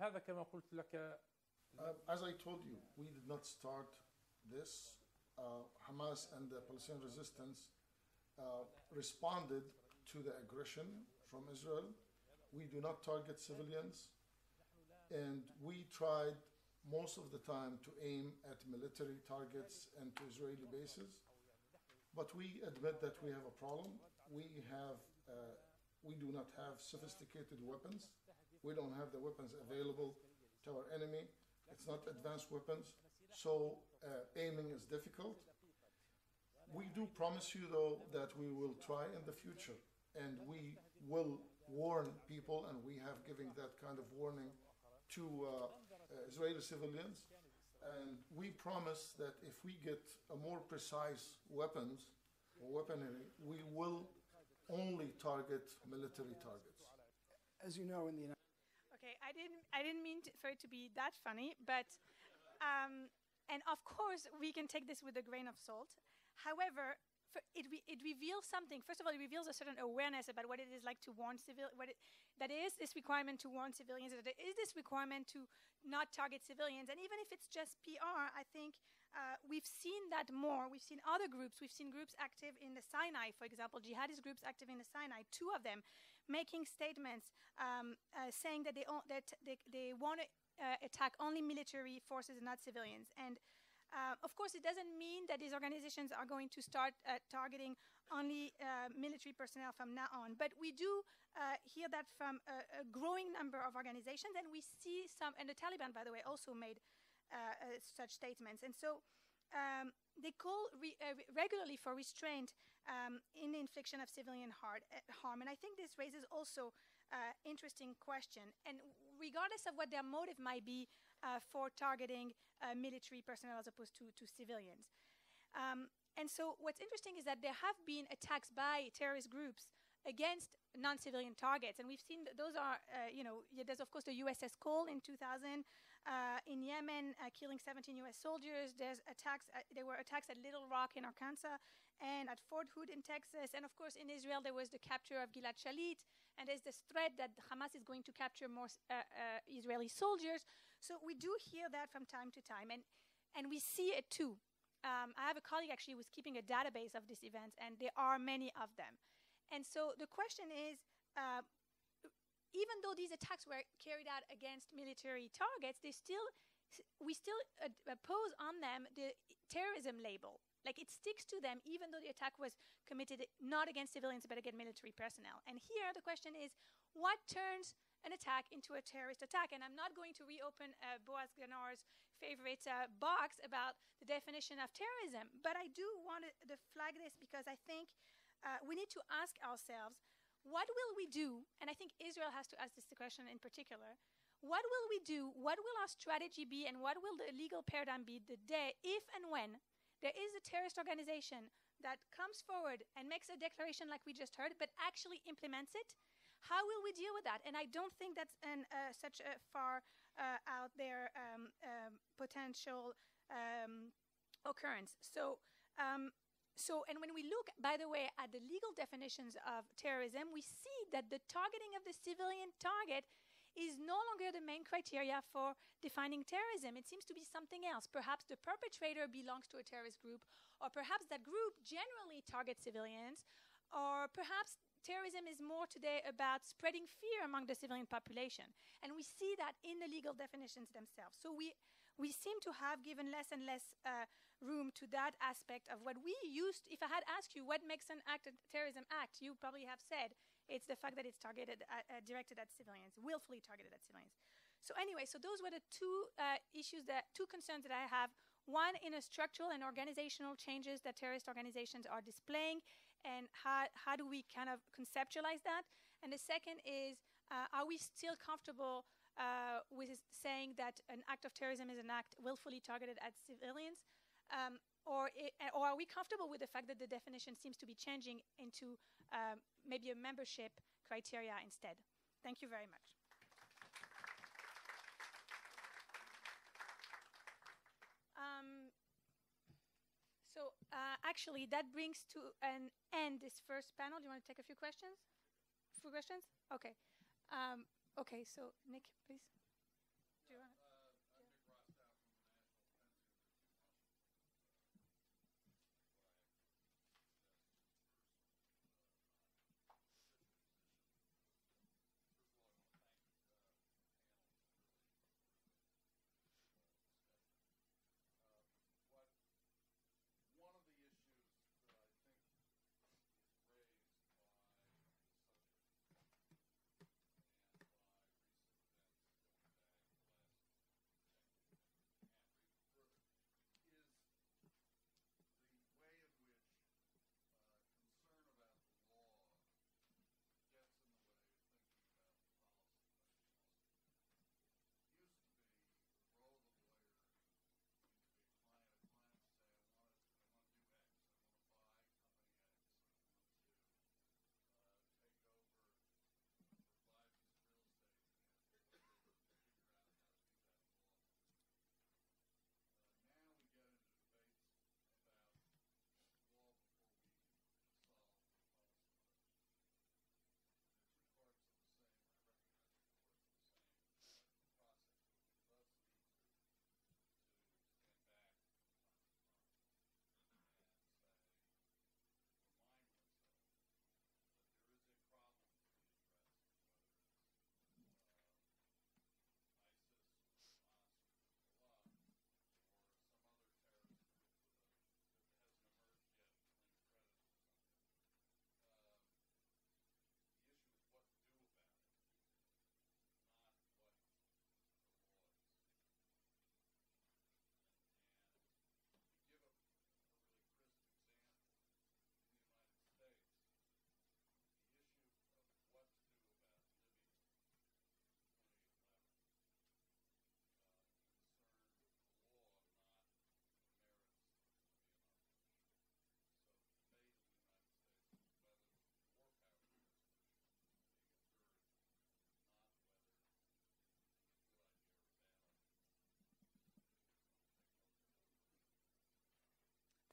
هذا كما قلت لك. As I told you, we did not start this. Hamas and the Palestinian resistance responded to the aggression from Israel. We do not target civilians, and we tried most of the time to aim at military targets and to Israeli bases. But we admit that we have a problem. We do not have sophisticated weapons. We don't have the weapons available to our enemy. It's not advanced weapons, so aiming is difficult. We do promise you, though, that we will try in the future, and we will warn people, and we have given that kind of warning to Israeli civilians. And we promise that if we get a more precise weapons or weaponry, we will only target military targets. As you know, in the United Okay, I didn't mean for it to be that funny, but and of course we can take this with a grain of salt. However, it reveals something. First of all, it reveals a certain awareness about what it is like to warn that is this requirement to warn civilians, that there is this requirement to not target civilians. And even if it's just PR, I think we've seen that more. We've seen other groups. We've seen groups active in the Sinai, for example, jihadist groups active in the Sinai, 2 of them, making statements saying that they want to attack only military forces and not civilians. And of course, it doesn't mean that these organizations are going to start targeting only military personnel from now on. But we do hear that from a growing number of organizations, and we see some, and the Taliban, by the way, also made such statements. And so they call regularly for restraint in the infliction of civilian harm. And I think this raises also interesting question. And regardless of what their motive might be for targeting military personnel as opposed to civilians. And so what's interesting is that there have been attacks by terrorist groups against non-civilian targets. And we've seen those are, there's of course the USS Cole in 2000 in Yemen, killing 17 US soldiers. There were attacks at Little Rock in Arkansas and at Fort Hood in Texas. And of course in Israel there was the capture of Gilad Shalit. And there's this threat that Hamas is going to capture more Israeli soldiers. So we do hear that from time to time, and we see it too. I have a colleague actually who was keeping a database of these events, and there are many of them. And so the question is, even though these attacks were carried out against military targets, we still pose on them the terrorism label. Like it sticks to them, even though the attack was committed not against civilians, but against military personnel. And here the question is, what turns an attack into a terrorist attack? And I'm not going to reopen Boaz Ganar's favorite box about the definition of terrorism, but I do want to flag this because I think we need to ask ourselves, what will we do? And I think Israel has to ask this question in particular. what will we do, what will our strategy be, and what will the legal paradigm be the day, if and when, there is a terrorist organization that comes forward and makes a declaration like we just heard, but actually implements it? How will we deal with that? And I don't think that's such a far out there potential occurrence. And when we look, by the way, at the legal definitions of terrorism, we see that the targeting of the civilian target is no longer the main criteria for defining terrorism. It seems to be something else. Perhaps the perpetrator belongs to a terrorist group, or perhaps that group generally targets civilians, or perhaps terrorism is more today about spreading fear among the civilian population. And we see that in the legal definitions themselves. So we seem to have given less and less room to that aspect of what we used. If I had asked you what makes an act a terrorism act, you probably have said it's the fact that it's targeted, directed at civilians, willfully targeted at civilians. So anyway, so those were the two two concerns that I have. One, in a structural and organizational changes that terrorist organizations are displaying, and how do we kind of conceptualize that? And the second is, are we still comfortable with saying that an act of terrorism is an act willfully targeted at civilians? Or are we comfortable with the fact that the definition seems to be changing into maybe a membership criteria instead? Thank you very much. Actually, that brings to an end this first panel. Do you want to take a few questions? Okay. Okay, so Nick, please. Do you want to?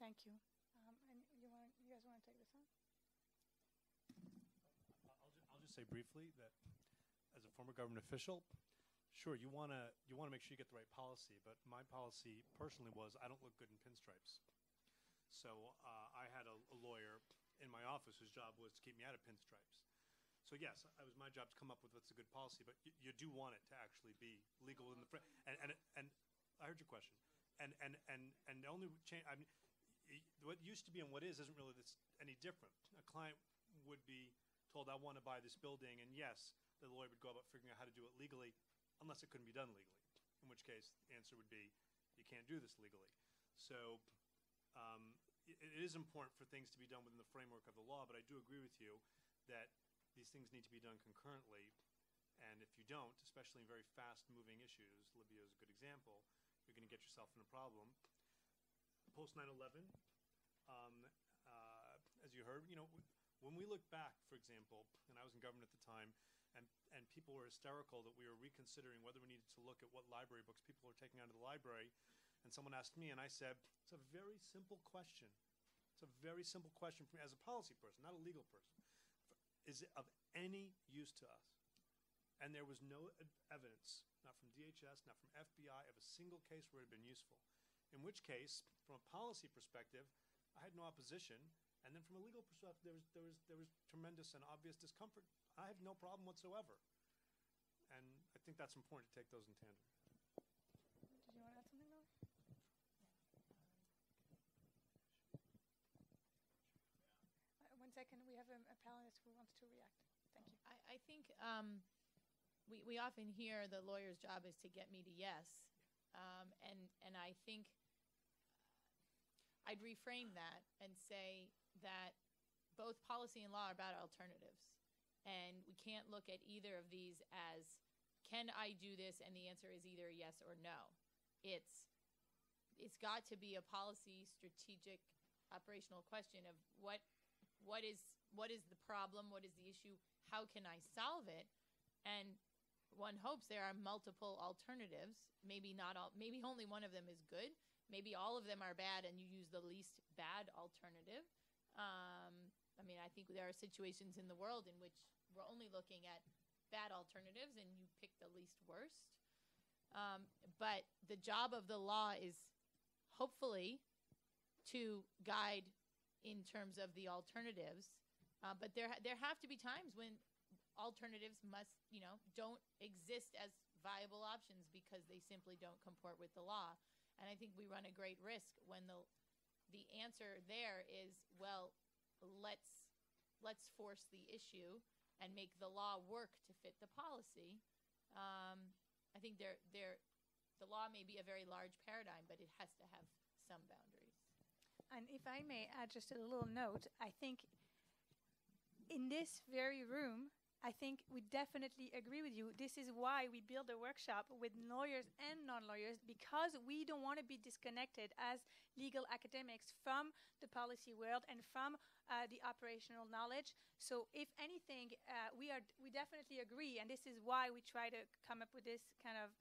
Thank you. And you guys want to take this on? I'll just say briefly that as a former government official, sure, you want to make sure you get the right policy, but my policy personally was I don't look good in pinstripes. So I had a lawyer in my office whose job was to keep me out of pinstripes. So yes, it was my job to come up with what's a good policy, but you do want it to actually be legal in the and I heard your question. And the only change, I mean, what used to be and what isn't really any different. A client would be told, I want to buy this building, and yes, the lawyer would go about figuring out how to do it legally, unless it couldn't be done legally, in which case the answer would be, you can't do this legally. So it is important for things to be done within the framework of the law, but I do agree with you that these things need to be done concurrently. And if you don't, especially in very fast-moving issues, Libya is a good example, you're going to get yourself in a problem. Post 9/11, as you heard, when we look back, for example, and I was in government at the time, and people were hysterical that we were reconsidering whether we needed to look at what library books people were taking out of the library, and someone asked me, and I said, it's a very simple question. It's a very simple question for me as a policy person, not a legal person. Is it of any use to us? And there was no evidence, not from DHS, not from FBI, of a single case where it had been useful. In which case, from a policy perspective, I had no opposition. And then from a legal perspective, there was tremendous and obvious discomfort. I have no problem whatsoever. And I think that's important to take those in tandem. Did you want to add something, Laurie? One second, we have a panelist who wants to react. Thank you. I think we often hear the lawyer's job is to get me to yes. And I think I'd reframe that and say that both policy and law are about alternatives. And we can't look at either of these as, can I do this? And the answer is either yes or no. It's got to be a policy, strategic, operational question of what is the problem? What is the issue? How can I solve it? And one hopes there are multiple alternatives. Maybe not all. Maybe only one of them is good. Maybe all of them are bad, and you use the least bad alternative. I mean, I think there are situations in the world in which we're only looking at bad alternatives, and you pick the least worst. But the job of the law is hopefully to guide in terms of the alternatives. But there have to be times when alternatives don't exist as viable options because they simply don't comport with the law. And I think we run a great risk when the answer there is, well, let's force the issue and make the law work to fit the policy. I think the law may be a very large paradigm, but it has to have some boundaries. And if I may add just a little note, I think in this very room, I think we definitely agree with you. This is why we build a workshop with lawyers and non-lawyers, because we don't want to be disconnected as legal academics from the policy world and from the operational knowledge. So if anything, we definitely agree, and this is why we try to come up with this kind of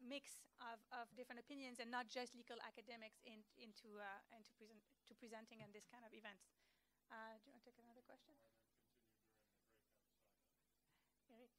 mix of different opinions and not just legal academics into presenting in this kind of events. Do you want to take another question? Eric.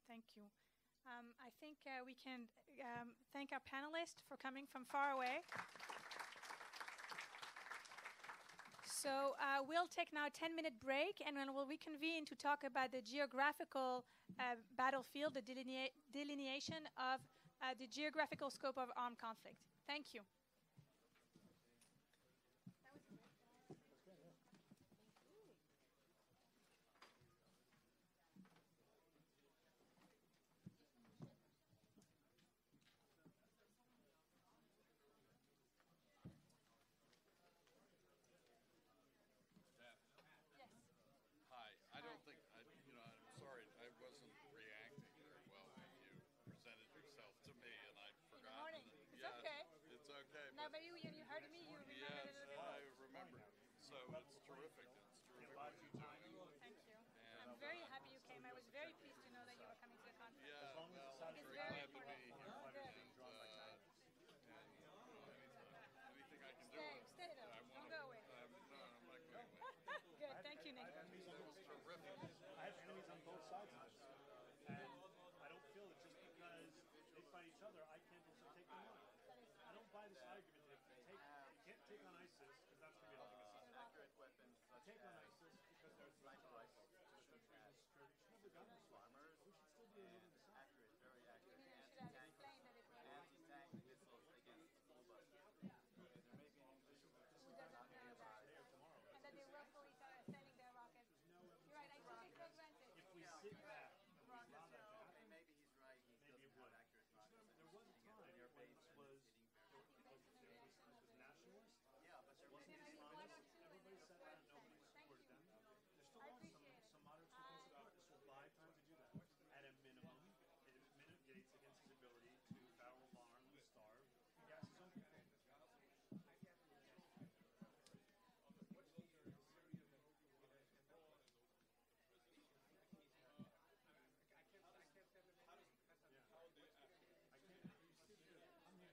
Thank you. I think we can thank our panelists for coming from far away. So we'll take now a 10-minute break, and then we'll reconvene to talk about the geographical battlefield, the delineation of the geographical scope of armed conflict. Thank you. Hi. I don't think, I'm sorry, I wasn't reacting very well when you presented yourself to me, and I'd forgotten. Morning. that- It's yeah, okay. It's okay. No, but but you heard me. You remembered yes, it. I remember. So it's terrific. It's terrific what you're doing. Thank you. And, I'm very happy you came. I was very pleased to know that you were coming to the conference. Yeah, well, I'm It's very very glad to be important. here. Good. Anything I can do. Stay though. I Don't wanna- go away. no, I'm not going away. Good. Thank you, Nick. It's terrific. I have enemies on both sides of this. And I don't feel that just because they fight each other, I can't also take them on. I don't buy this argument that if you can't take on ISIS, because that's going to be helping us out. Accurate weapons such Take on as ISIS because there's sniper rifles, should never gotten this far. bombers, We should still be moving this on. accurate, very accurate Should have explained that it was anti-tank missiles against school buses. There may be an English who doesn't know that, and that they willfully sending their rockets. You're right. I took it for granted. If we sit back and we allow that to happen, Okay, maybe he's right. He maybe it doesn't would. have accurate rockets. There was a time when this was nationalist. Yeah, but there may be Islamists. Everybody said that. Nobody supported them. There still are some moderates who can support this. We'll buy time to do that. At a minimum, it mitigates against his ability to barrel alarm and starve and gas his own people. I can't tell exactly what it's going to be, but Jeff knows he doesn't. I think we're really much in the middle. We are really stuck in between the two. We are in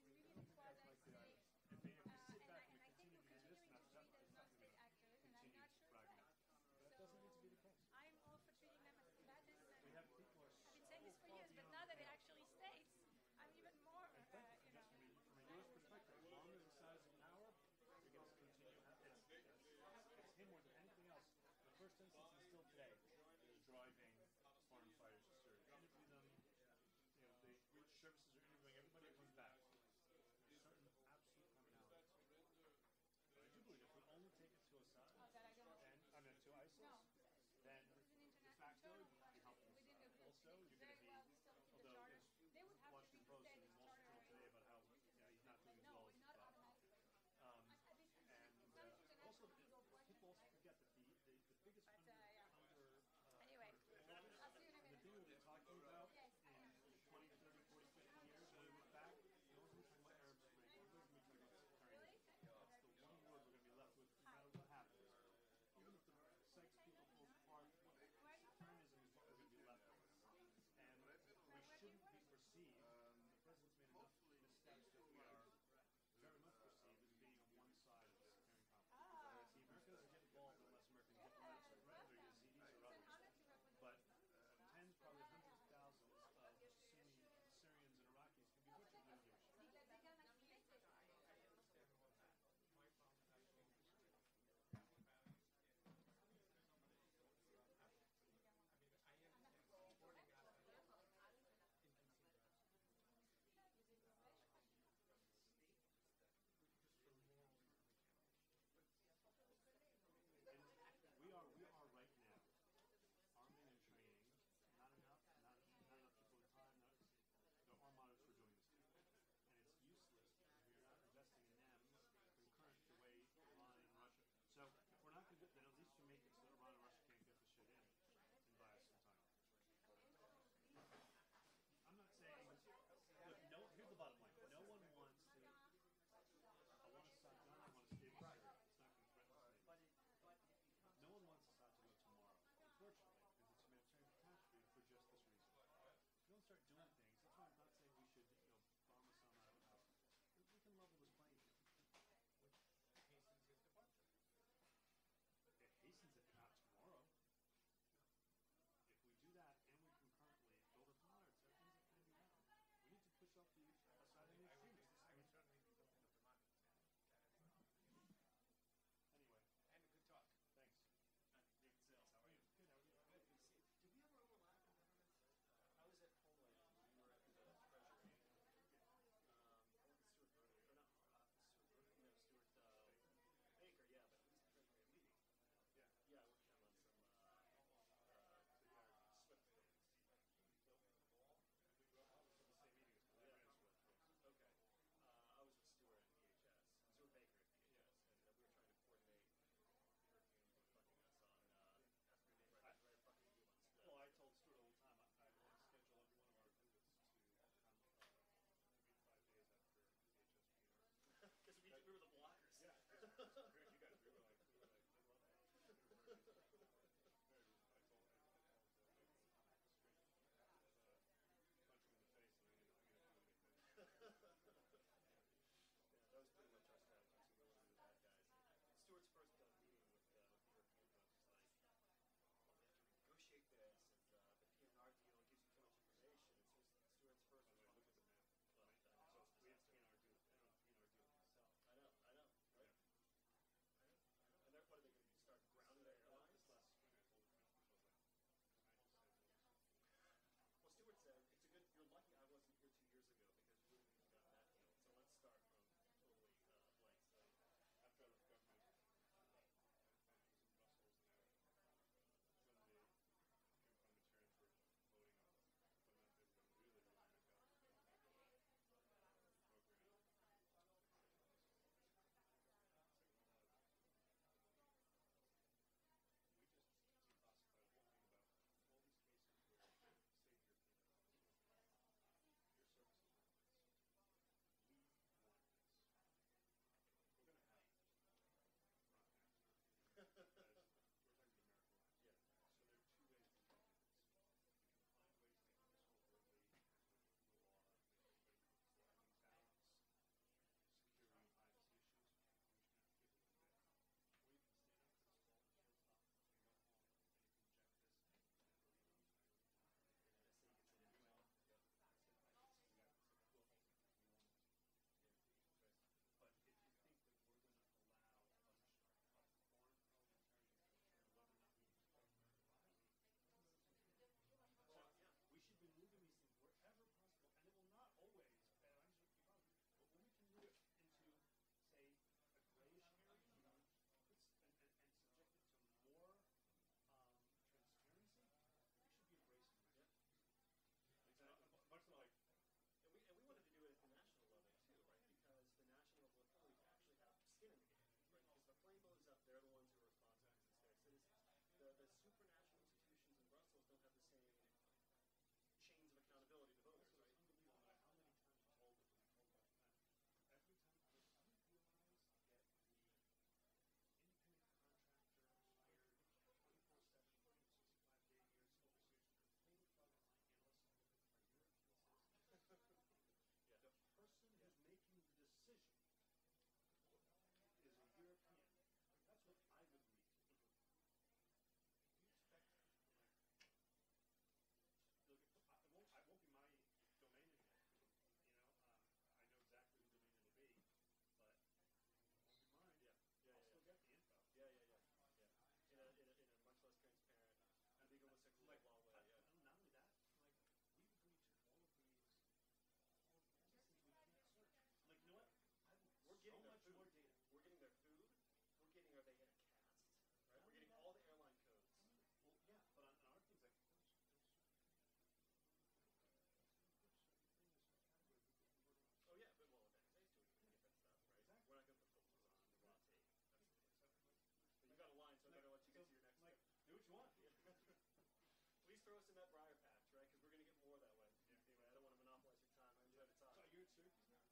really the quasi-state. If we sit And back and we I think continue we're to do this, continuing to that's treat not them as going to non-state actors, and I'm not sure why. But that doesn't need to be the case. I'm all for treating them as combatants. And We have people who are I've been saying this for years, but now that they're actually states, I'm even more, from a U.S. perspective, as long as the size of power, you're going to continue. It's him more than anything else. The first instance is still today is driving foreign fighters to Syria. Interview them. The British services are interviewing everybody that comes back. There's certain absolute commonalities. But I do believe if we only take it to Assad, that I don't know. and to ISIS, then This is an de international facto internal you're question helping within Assad. the Also, you're going very to be, well still keep the although charter. They would have to Washington be Post the and same Wall charter. Street Journal today about how he's not doing as No, well as he not thought. automatically. And also, people also forget that the biggest Anyway,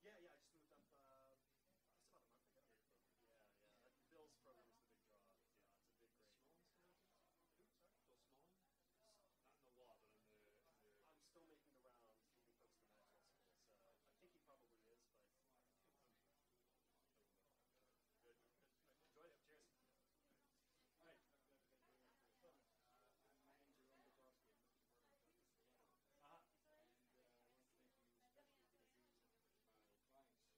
Yeah, yeah, I just moved up. It's about a month ago. Yeah. Bill's program is the big draw. It's a big break. Not in the law, but in the. I'm still making the rounds, meeting folks in the medical school. So I think he probably is, but. Good. Enjoyed it. Cheers. Right. My name's Jerome Bukowski. I'm Mr. Murray Justice Canada. And I want to thank you especially because these are my clients.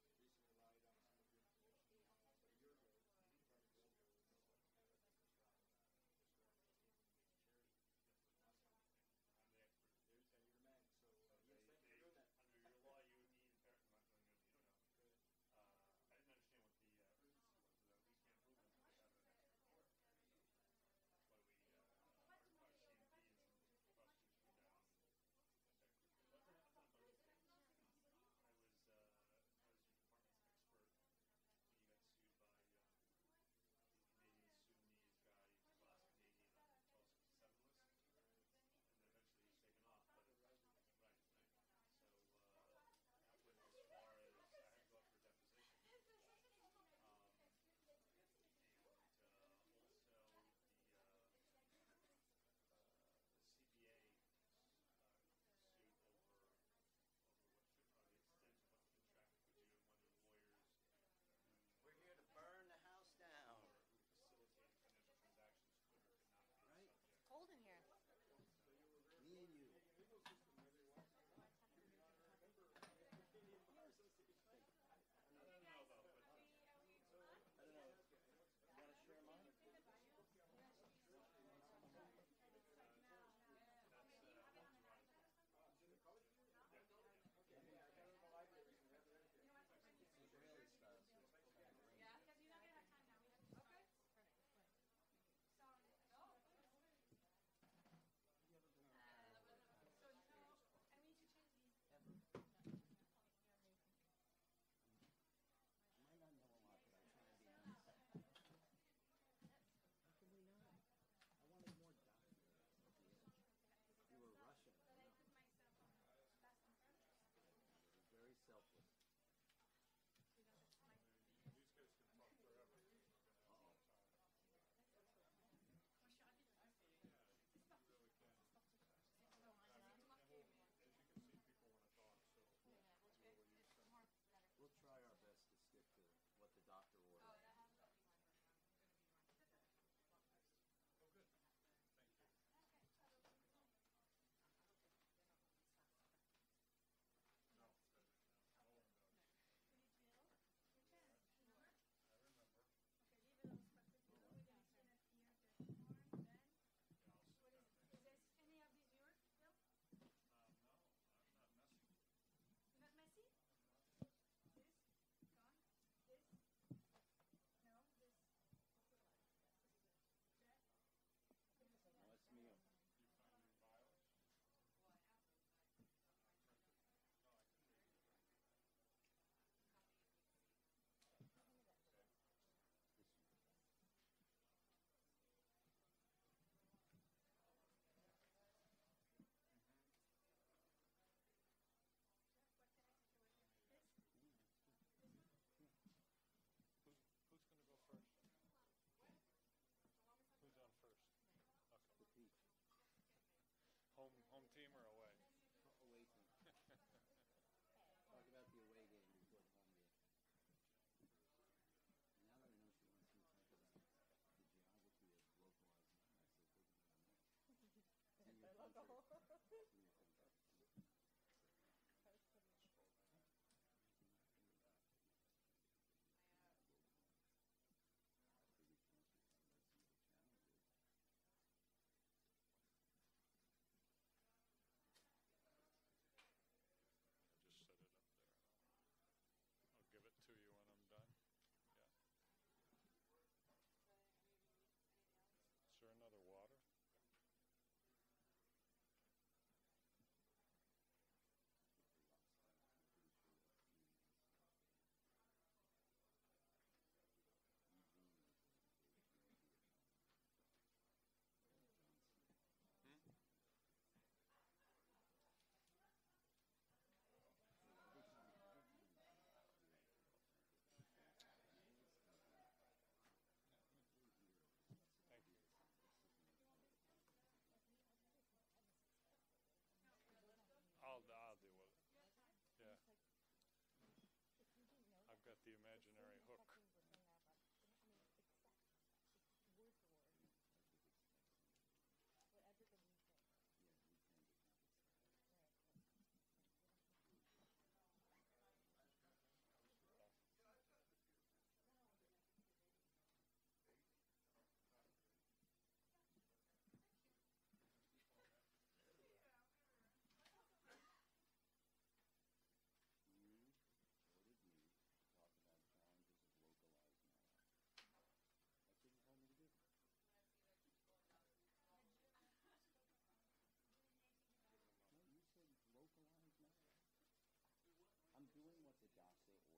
at the imaginary hook. I'm doing what the Daphné ordered.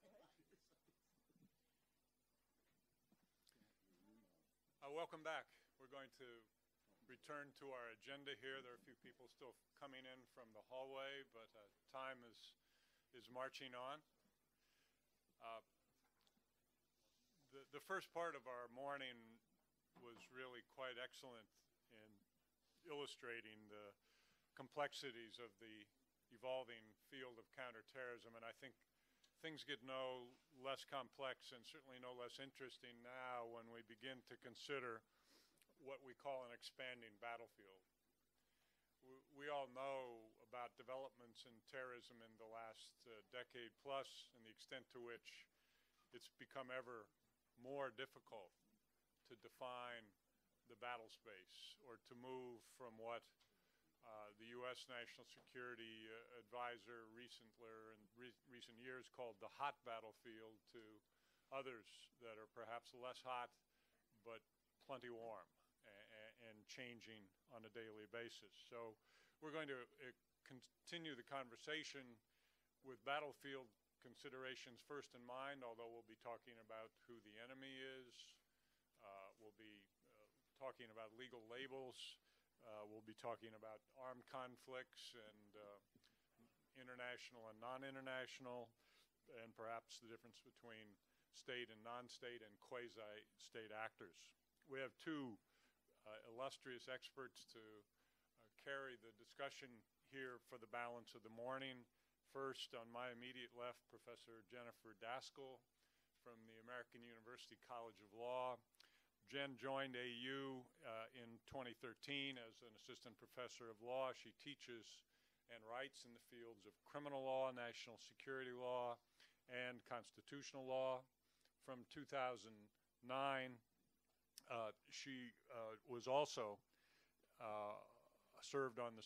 No, it's okay. Welcome back. We're going to return to our agenda here. There are a few people still coming in from the hallway, but time is marching on. The first part of our morning was really quite excellent in illustrating the complexities of the evolving field of counterterrorism, and I think things get no less complex and certainly no less interesting now when we begin to consider what we call an expanding battlefield. We all know about developments in terrorism in the last decade plus and the extent to which it's become ever more difficult to define the battle space or to move from what the U.S. National Security Advisor recent years called the hot battlefield to others that are perhaps less hot but plenty warm and changing on a daily basis. So we're going to continue the conversation with battlefield considerations first in mind, although we'll be talking about who the enemy is. We'll be talking about legal labels. We'll be talking about armed conflicts and international and non-international, and perhaps the difference between state and non-state and quasi-state actors. We have two illustrious experts to carry the discussion here for the balance of the morning. First, on my immediate left, Professor Jennifer Daskal from the American University College of Law. Jen joined AU in 2013 as an assistant professor of law. She teaches and writes in the fields of criminal law, national security law, and constitutional law. From 2009, she was also served on the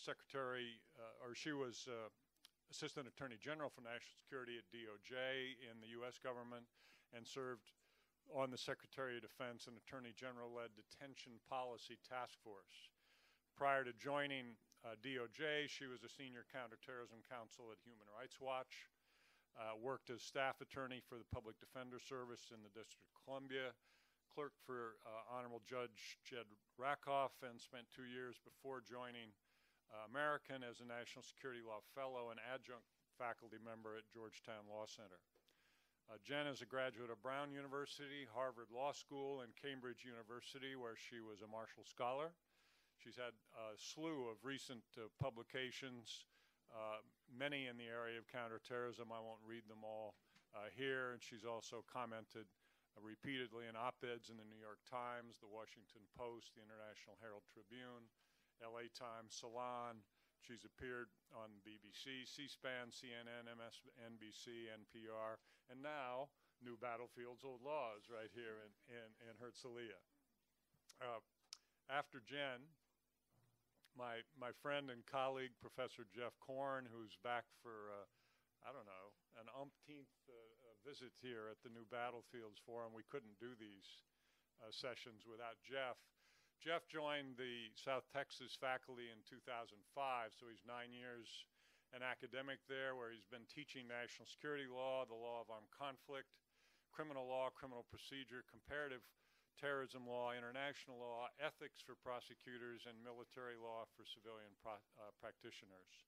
she was Assistant Attorney General for National Security at DOJ in the U.S. government and served on the Secretary of Defense and Attorney General-led Detention Policy Task Force. Prior to joining DOJ, she was a senior counterterrorism counsel at Human Rights Watch, worked as staff attorney for the Public Defender Service in the District of Columbia, clerk for Honorable Judge Jed Rakoff, and spent 2 years before joining American as a National Security Law Fellow and adjunct faculty member at Georgetown Law Center. Jen is a graduate of Brown University, Harvard Law School, and Cambridge University, where she was a Marshall Scholar. She's had a slew of recent publications, many in the area of counterterrorism. I won't read them all here. And she's also commented repeatedly in op-eds in the New York Times, the Washington Post, the International Herald Tribune, LA Times, Salon. She's appeared on BBC, C-SPAN, CNN, MSNBC, NPR, and now New Battlefields, Old Laws right here in Herzliya. After Jen, my friend and colleague, Professor Jeff Korn, who's back for, I don't know, an umpteenth visit here at the New Battlefields Forum. We couldn't do these sessions without Jeff. Jeff joined the South Texas faculty in 2005, so he's 9 years an academic there, where he's been teaching national security law, the law of armed conflict, criminal law, criminal procedure, comparative terrorism law, international law, ethics for prosecutors, and military law for civilian practitioners.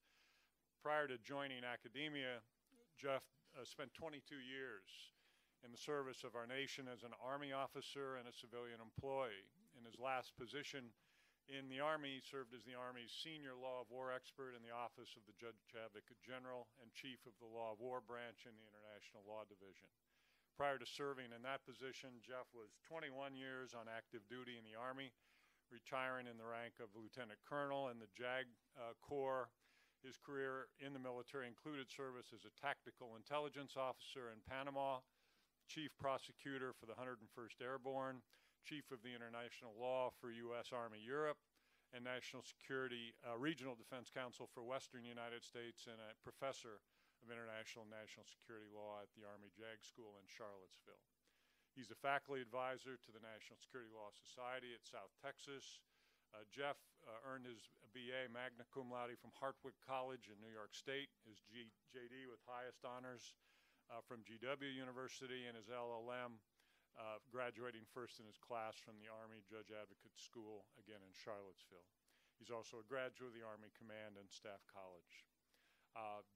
Prior to joining academia, Jeff spent 22 years in the service of our nation as an Army officer and a civilian employee. In his last position in the Army, he served as the Army's senior law of war expert in the Office of the Judge Advocate General and chief of the Law of War branch in the International Law Division. Prior to serving in that position, Jeff was 21 years on active duty in the Army, retiring in the rank of Lieutenant Colonel in the JAG Corps. His career in the military included service as a tactical intelligence officer in Panama, chief prosecutor for the 101st Airborne, chief of the international law for U.S. Army Europe, and National Security Regional Defense Counsel for Western United States, and a professor of international and national security law at the Army JAG School in Charlottesville. He's a faculty advisor to the National Security Law Society at South Texas. Jeff earned his BA magna cum laude from Hartwick College in New York State, his JD with highest honors from GW University, and his LLM, graduating first in his class from the Army Judge Advocate School, again in Charlottesville. He's also a graduate of the Army Command and Staff College.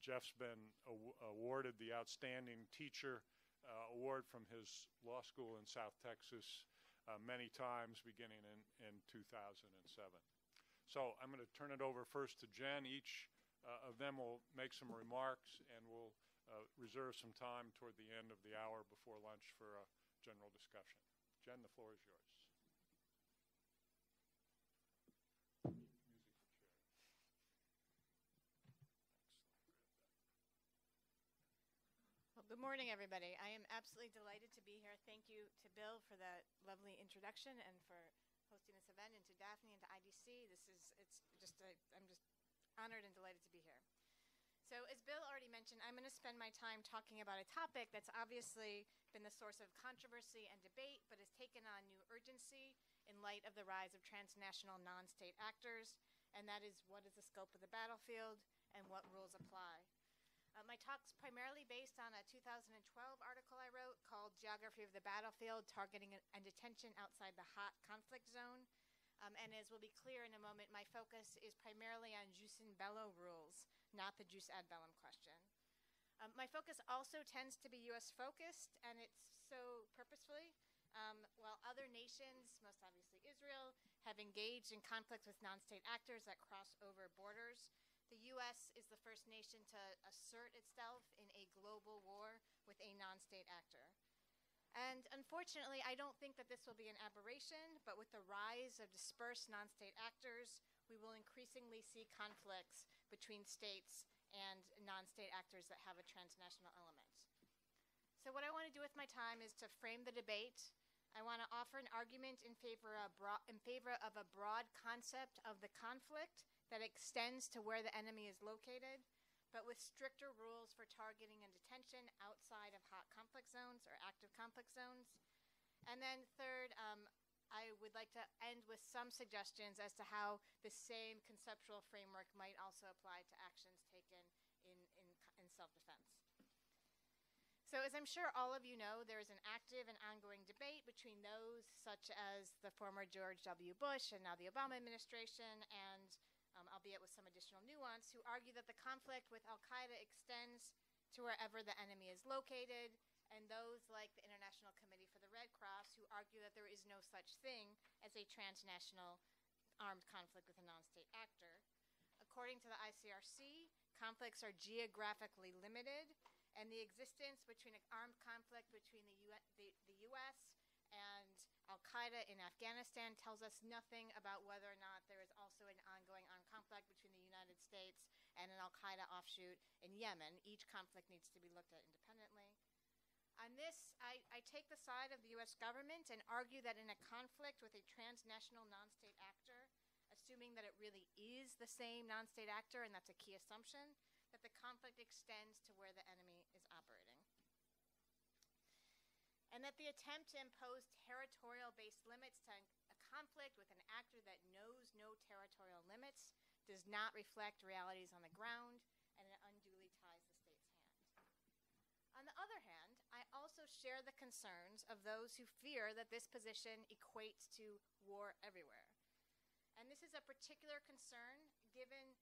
Jeff's been awarded the Outstanding Teacher Award from his law school in South Texas many times, beginning in 2007. So I'm going to turn it over first to Jen. Each of them will make some remarks, and we'll reserve some time toward the end of the hour before lunch for a general discussion. Jen, the floor is yours. Good morning, everybody. I am absolutely delighted to be here. Thank you to Bill for that lovely introduction and for hosting this event, and to Daphne and to IDC. I'm just honored and delighted to be here. So as Bill already mentioned, I'm going to spend my time talking about a topic that's obviously been the source of controversy and debate, but has taken on new urgency in light of the rise of transnational non-state actors, and that is, what is the scope of the battlefield and what rules apply. My talk's primarily based on a 2012 article I wrote called Geography of the Battlefield, Targeting and Detention Outside the Hot Conflict Zone. And as will be clear in a moment, my focus is primarily on jus in bello rules, not the jus ad bellum question. My focus also tends to be U.S. focused, and it's so purposefully. While other nations, most obviously Israel, have engaged in conflicts with non-state actors that cross over borders, the U.S. is the first nation to assert itself in a global war with a non-state actor. And unfortunately, I don't think that this will be an aberration, but with the rise of dispersed non-state actors, we will increasingly see conflicts between states and non-state actors that have a transnational element. So what I want to do with my time is to frame the debate. I want to offer an argument in favor of a broad concept of the conflict that extends to where the enemy is located, but with stricter rules for targeting and detention outside of hot conflict zones or active conflict zones. And then third, I would like to end with some suggestions as to how the same conceptual framework might also apply to actions taken in self-defense. So as I'm sure all of you know, there is an active and ongoing debate between those such as the former George W. Bush and now the Obama administration, and albeit with some additional nuance, who argue that the conflict with al-Qaeda extends to wherever the enemy is located, and those like the International Committee for the Red Cross, who argue that there is no such thing as a transnational armed conflict with a non-state actor. According to the ICRC, conflicts are geographically limited, and the existence between an armed conflict between the U.S. and al-Qaeda in Afghanistan tells us nothing about whether or not there is also an ongoing armed conflict between the United States and an al-Qaeda offshoot in Yemen. Each conflict needs to be looked at independently. On this, I take the side of the U.S. government and argue that in a conflict with a transnational non-state actor, assuming that it really is the same non-state actor, and that's a key assumption, that the conflict extends to where the enemy is operating. And that the attempt to impose territorial-based limits to a conflict with an actor that knows no territorial limits does not reflect realities on the ground, and it unduly ties the state's hand. On the other hand, I also share the concerns of those who fear that this position equates to war everywhere. And this is a particular concern given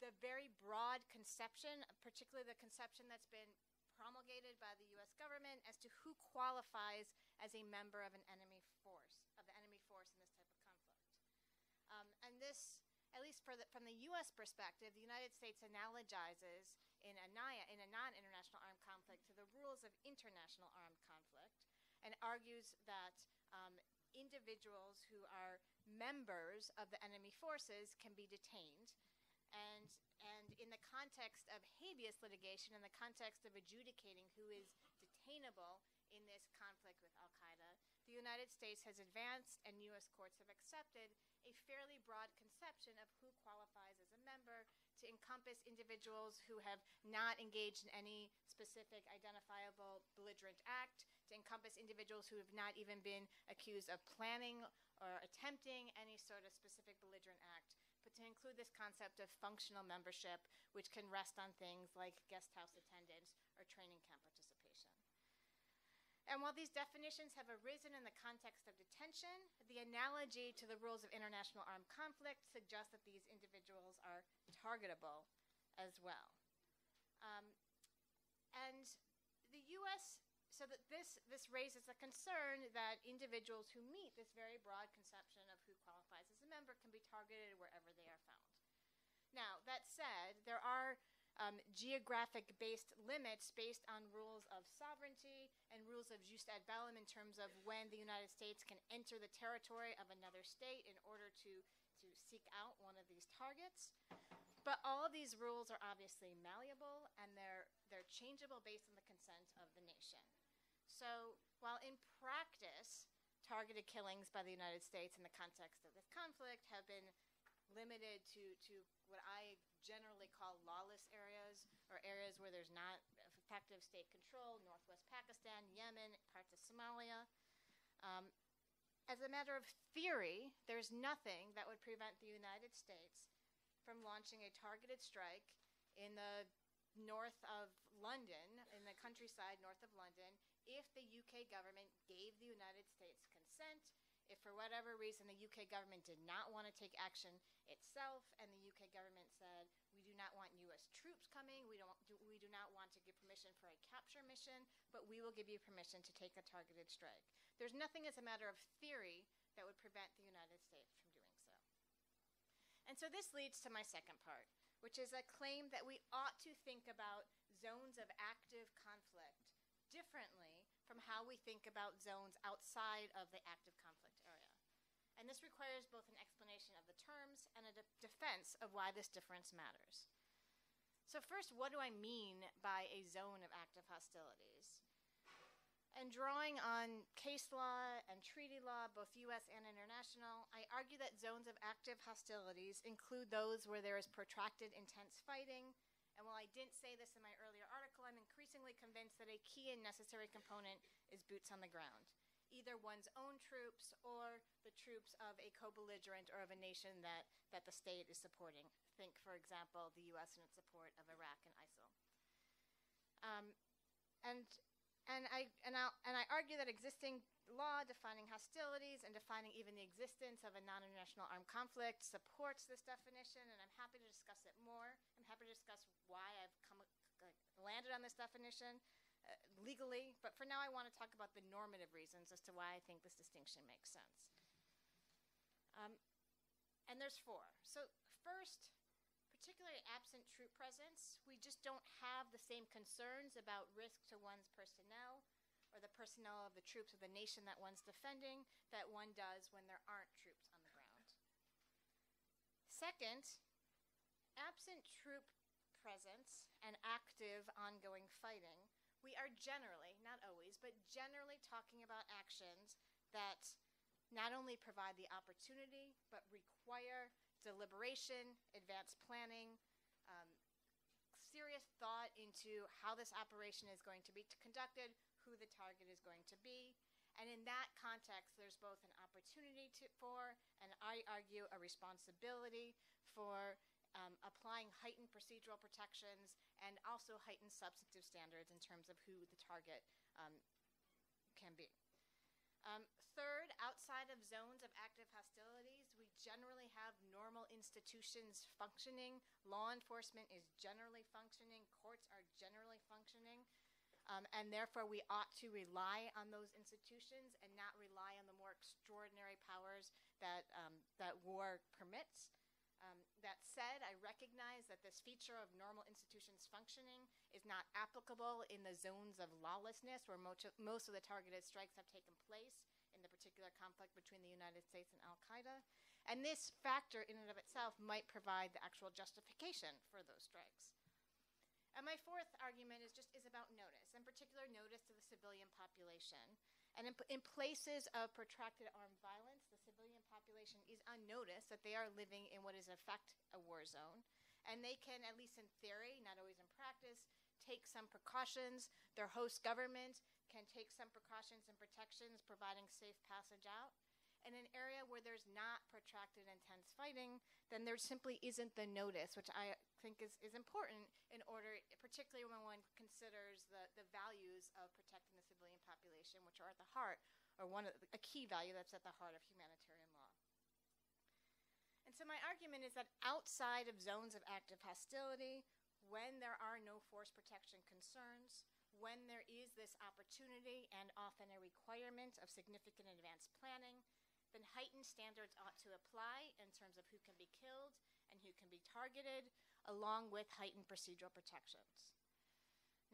the very broad conception, particularly the conception that's been promulgated by the U.S. government as to who qualifies as a member of an enemy force, of the enemy force in this type of conflict. And this, at least from the U.S. perspective, the United States analogizes in a non-international armed conflict to the rules of international armed conflict, and argues that individuals who are members of the enemy forces can be detained. And in the context of habeas litigation, in the context of adjudicating who is detainable in this conflict with al-Qaeda, the United States has advanced, and U.S. courts have accepted, a fairly broad conception of who qualifies as a member to encompass individuals who have not engaged in any specific identifiable belligerent act, to encompass individuals who have not even been accused of planning or attempting any sort of specific belligerent act, but to include this concept of functional membership, which can rest on things like guest house attendance or training camp participation. And while these definitions have arisen in the context of detention, the analogy to the rules of international armed conflict suggests that these individuals are targetable as well. And the U.S., so that this raises a concern that individuals who meet this very broad conception of who qualifies as a member can be targeted wherever they are found. Now, that said, there are geographic-based limits based on rules of sovereignty and rules of jus ad bellum in terms of when the United States can enter the territory of another state in order to seek out one of these targets. But all of these rules are obviously malleable, and they're changeable based on the consent of the nation. So while in practice, targeted killings by the United States in the context of this conflict have been limited to what I generally call lawless areas, or areas where there's not effective state control, northwest Pakistan, Yemen, parts of Somalia. As a matter of theory, there's nothing that would prevent the United States from launching a targeted strike in the north of London, in the countryside north of London, if the UK government gave the United States consent, if for whatever reason the UK government did not want to take action itself, and the UK government said, we do not want US troops coming, we do not want to give permission for a capture mission, but we will give you permission to take a targeted strike. There's nothing as a matter of theory that would prevent the United States from doing so. And so this leads to my second part, which is a claim that we ought to think about zones of active conflict differently from how we think about zones outside of the active conflict area. And this requires both an explanation of the terms and a defense of why this difference matters. So first, what do I mean by a zone of active hostilities? And drawing on case law and treaty law, both US and international, I argue that zones of active hostilities include those where there is protracted, intense fighting. And while I didn't say this in my earlier article, I'm increasingly convinced that a key and necessary component is boots on the ground, either one's own troops or the troops of a co-belligerent or of a nation that the state is supporting. Think, for example, the US and its support of Iraq and ISIL. And I argue that existing law defining hostilities and defining even the existence of a non-international armed conflict supports this definition, and I'm happy to discuss it more. I'm happy to discuss why I've landed on this definition legally, but for now I want to talk about the normative reasons as to why I think this distinction makes sense. And there's four. So first, particularly absent troop presence, we just don't have the same concerns about risk to one's personnel or the personnel of the troops of the nation that one's defending that one does when there aren't troops on the ground. Second, absent troop presence and active ongoing fighting, we are generally, not always, but generally talking about actions that not only provide the opportunity, but require deliberation, advanced planning, serious thought into how this operation is going to be conducted, who the target is going to be. And in that context, there's both an opportunity for, and I argue a responsibility for, applying heightened procedural protections and also heightened substantive standards in terms of who the target can be. Third, outside of zones of active hostilities, we generally have normal institutions functioning. Law enforcement is generally functioning. Courts are generally functioning. and therefore we ought to rely on those institutions and not rely on the more extraordinary powers that war permits. That said, I recognize that this feature of normal institutions functioning is not applicable in the zones of lawlessness where most of the targeted strikes have taken place in the particular conflict between the United States and Al-Qaeda. And this factor in and of itself might provide the actual justification for those strikes. And my fourth argument is about notice, in particular notice to the civilian population. And in places of protracted armed violence, the civilian population is on notice that they are living in what is in effect a war zone. And they can, at least in theory, not always in practice, take some precautions. Their host government can take some precautions and protections, providing safe passage out. In an area where there's not protracted intense fighting, then there simply isn't the notice, which I think is important in order, particularly when one considers the values of protecting the civilian population, which are at the heart, or a key value that's at the heart of humanitarian law. And so my argument is that outside of zones of active hostility, when there are no force protection concerns, when there is this opportunity and often a requirement of significant advanced planning, then heightened standards ought to apply in terms of who can be killed and who can be targeted, along with heightened procedural protections.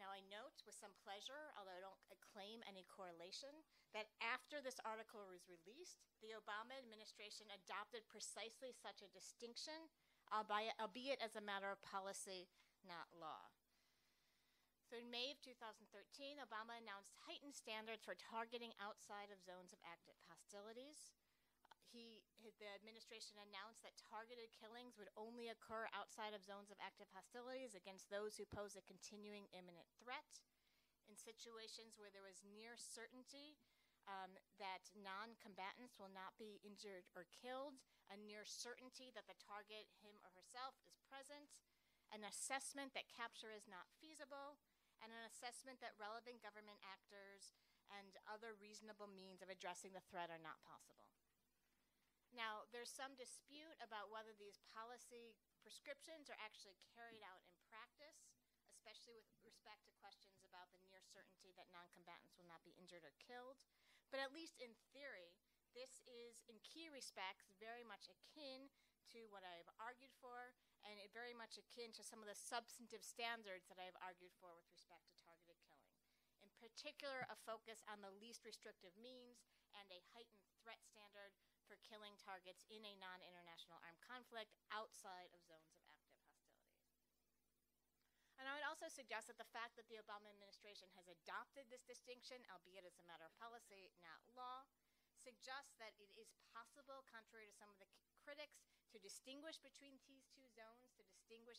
Now, I note with some pleasure, although I don't claim any correlation, that after this article was released, the Obama administration adopted precisely such a distinction, albeit as a matter of policy, not law. So in May of 2013, Obama announced heightened standards for targeting outside of zones of active hostilities. The administration announced that targeted killings would only occur outside of zones of active hostilities against those who pose a continuing imminent threat. In situations where there was near certainty that non-combatants will not be injured or killed, a near certainty that the target, him or herself, is present, an assessment that capture is not feasible, and an assessment that relevant government actors and other reasonable means of addressing the threat are not possible. Now, there's some dispute about whether these policy prescriptions are actually carried out in practice, especially with respect to questions about the near certainty that non-combatants will not be injured or killed. But at least in theory, this is, in key respects, very much akin to what I've argued for, and very much akin to some of the substantive standards that I've argued for with respect to targeted killing. In particular, a focus on the least restrictive means and a heightened threat standard for killing targets in a non-international armed conflict outside of zones of active hostility. And I would also suggest that the fact that the Obama administration has adopted this distinction, albeit as a matter of policy, not law, suggests that it is possible, contrary to some of the critics, to distinguish between these two zones, to distinguish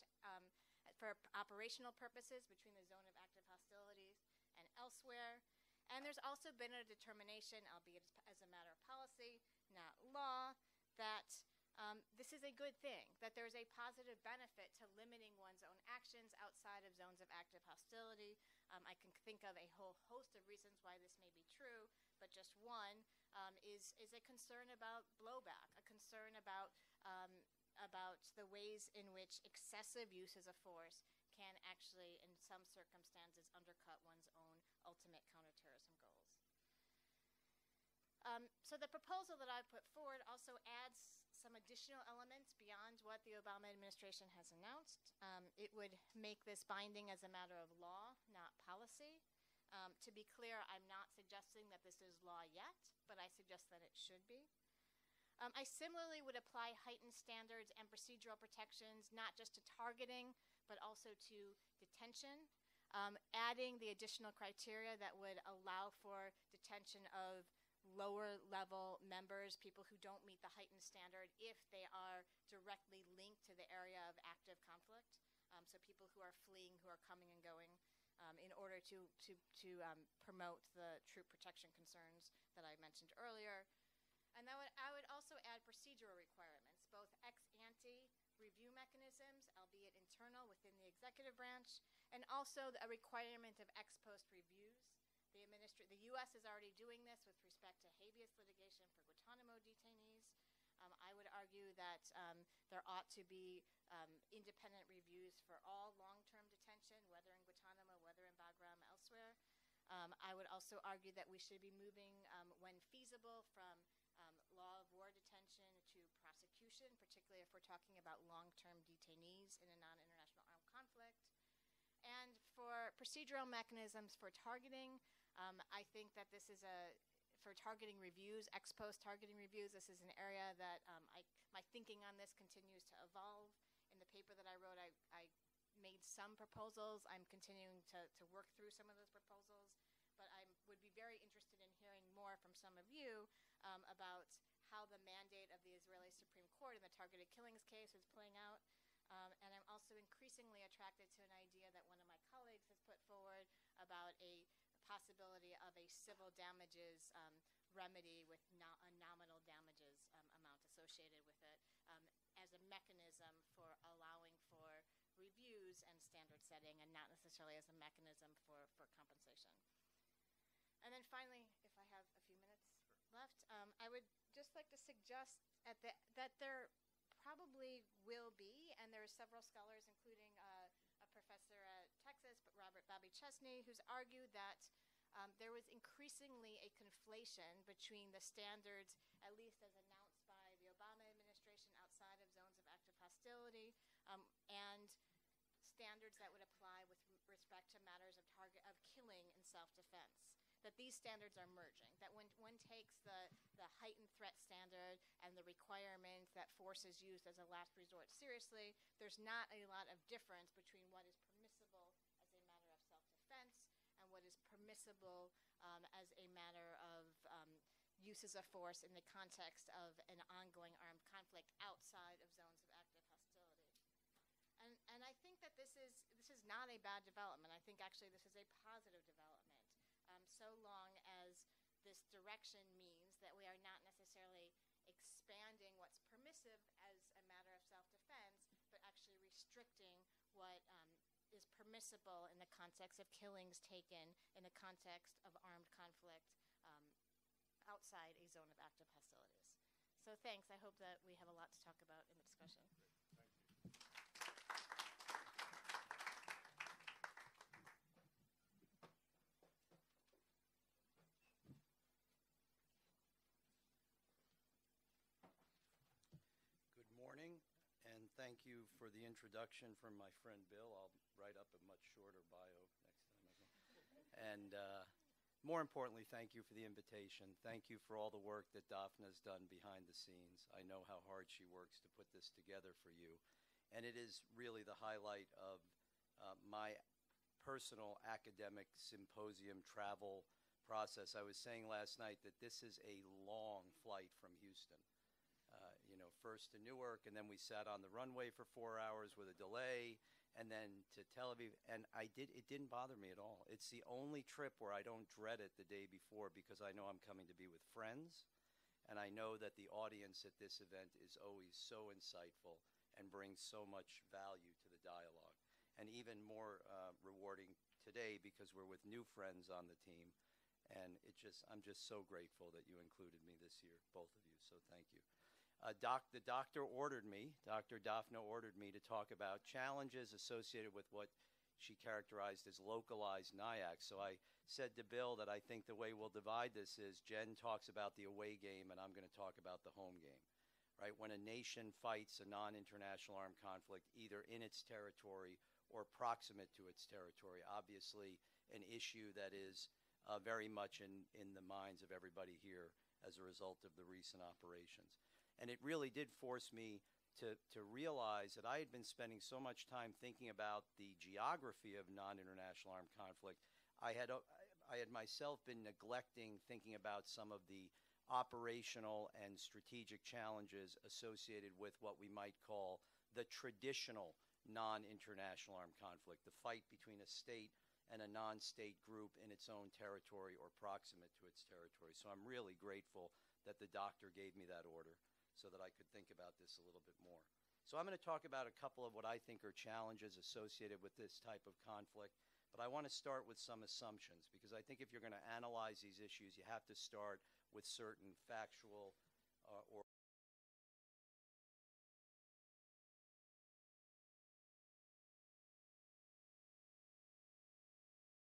for operational purposes between the zone of active hostilities and elsewhere. And there's also been a determination, albeit as a matter of policy, not law, that this is a good thing, that there's a positive benefit to limiting one's own actions outside of zones of active hostility. I can think of a whole host of reasons why this may be true, but just one is a concern about blowback, a concern about the ways in which excessive uses of force can actually, in some circumstances, undercut one's own ultimate counterterrorism goals. So the proposal that I've put forward also adds some additional elements beyond what the Obama administration has announced. It would make this binding as a matter of law, not policy. To be clear, I'm not suggesting that this is law yet, but I suggest that it should be. I similarly would apply heightened standards and procedural protections, not just to targeting, but also to detention, adding the additional criteria that would allow for detention of lower level members, people who don't meet the heightened standard if they are directly linked to the area of active conflict. So people who are fleeing, who are coming and going, in order to promote the troop protection concerns that I mentioned earlier. And I would also add procedural requirements, both ex ante review mechanisms, albeit internal within the executive branch, and also a requirement of ex post reviews. The U.S. is already doing this with respect to habeas litigation for Guantanamo detainees, I would argue that there ought to be independent reviews for all long-term detention, whether in Guantanamo, whether in Bagram, elsewhere. I would also argue that we should be moving, when feasible, from law of war detention to prosecution, particularly if we're talking about long-term detainees in a non-international armed conflict. And for procedural mechanisms for targeting, I think that this is for targeting reviews, ex post targeting reviews, this is an area that my thinking on this continues to evolve. In the paper that I wrote, I made some proposals. I'm continuing to work through some of those proposals, but I would be very interested in hearing more from some of you about how the mandate of the Israeli Supreme Court in the targeted killings case is playing out. And I'm also increasingly attracted to an idea that one of my colleagues has put forward about a possibility of a civil damages remedy with a nominal damages amount associated with it as a mechanism for allowing for reviews and standard setting, and not necessarily as a mechanism for compensation. And then finally, if I have a few minutes left, I would just like to suggest that there probably will be, and there are several scholars, including a professor at Texas, Bobby Chesney, who's argued that there was increasingly a conflation between the standards, at least as announced by the Obama administration outside of zones of active hostility, and standards that would apply with respect to matters of killing in self-defense. That these standards are merging, that when one takes the heightened threat standard and the requirement that force is used as a last resort seriously, there's not a lot of difference between what is permissible as a matter of self-defense and what is permissible as a matter of uses of force in the context of an ongoing armed conflict outside of zones of active hostility. And I think that this is not a bad development. I think actually this is a positive development. So long as this direction means that we are not necessarily expanding what's permissive as a matter of self-defense, but actually restricting what is permissible in the context of killings taken in the context of armed conflict outside a zone of active hostilities. So thanks. I hope that we have a lot to talk about in the discussion. Thank you for the introduction from my friend Bill. I'll write up a much shorter bio next time. And more importantly, thank you for the invitation. Thank you for all the work that Daphné's done behind the scenes. I know how hard she works to put this together for you. And it is really the highlight of my personal academic symposium travel process. I was saying last night that this is a long flight from Houston. First to Newark, and then we sat on the runway for 4 hours with a delay, and then to Tel Aviv. And it didn't bother me at all. It's the only trip where I don't dread it the day before, because I know I'm coming to be with friends, and I know that the audience at this event is always so insightful and brings so much value to the dialogue. And even more rewarding today because we're with new friends on the team, and I'm just so grateful that you included me this year, both of you, so thank you. The doctor ordered me, Dr. Daphné ordered me to talk about challenges associated with what she characterized as localized NIACs. So I said to Bill that I think the way we'll divide this is Jen talks about the away game and I'm going to talk about the home game, right? When a nation fights a non-international armed conflict, either in its territory or proximate to its territory, obviously an issue that is very much in the minds of everybody here as a result of the recent operations. And it really did force me to realize that I had been spending so much time thinking about the geography of non-international armed conflict. I had myself been neglecting thinking about some of the operational and strategic challenges associated with what we might call the traditional non-international armed conflict, the fight between a state and a non-state group in its own territory or proximate to its territory. So I'm really grateful that the doctor gave me that order, so that I could think about this a little bit more. So I'm going to talk about a couple of what I think are challenges associated with this type of conflict, but I want to start with some assumptions, because I think if you're going to analyze these issues, you have to start with certain factual or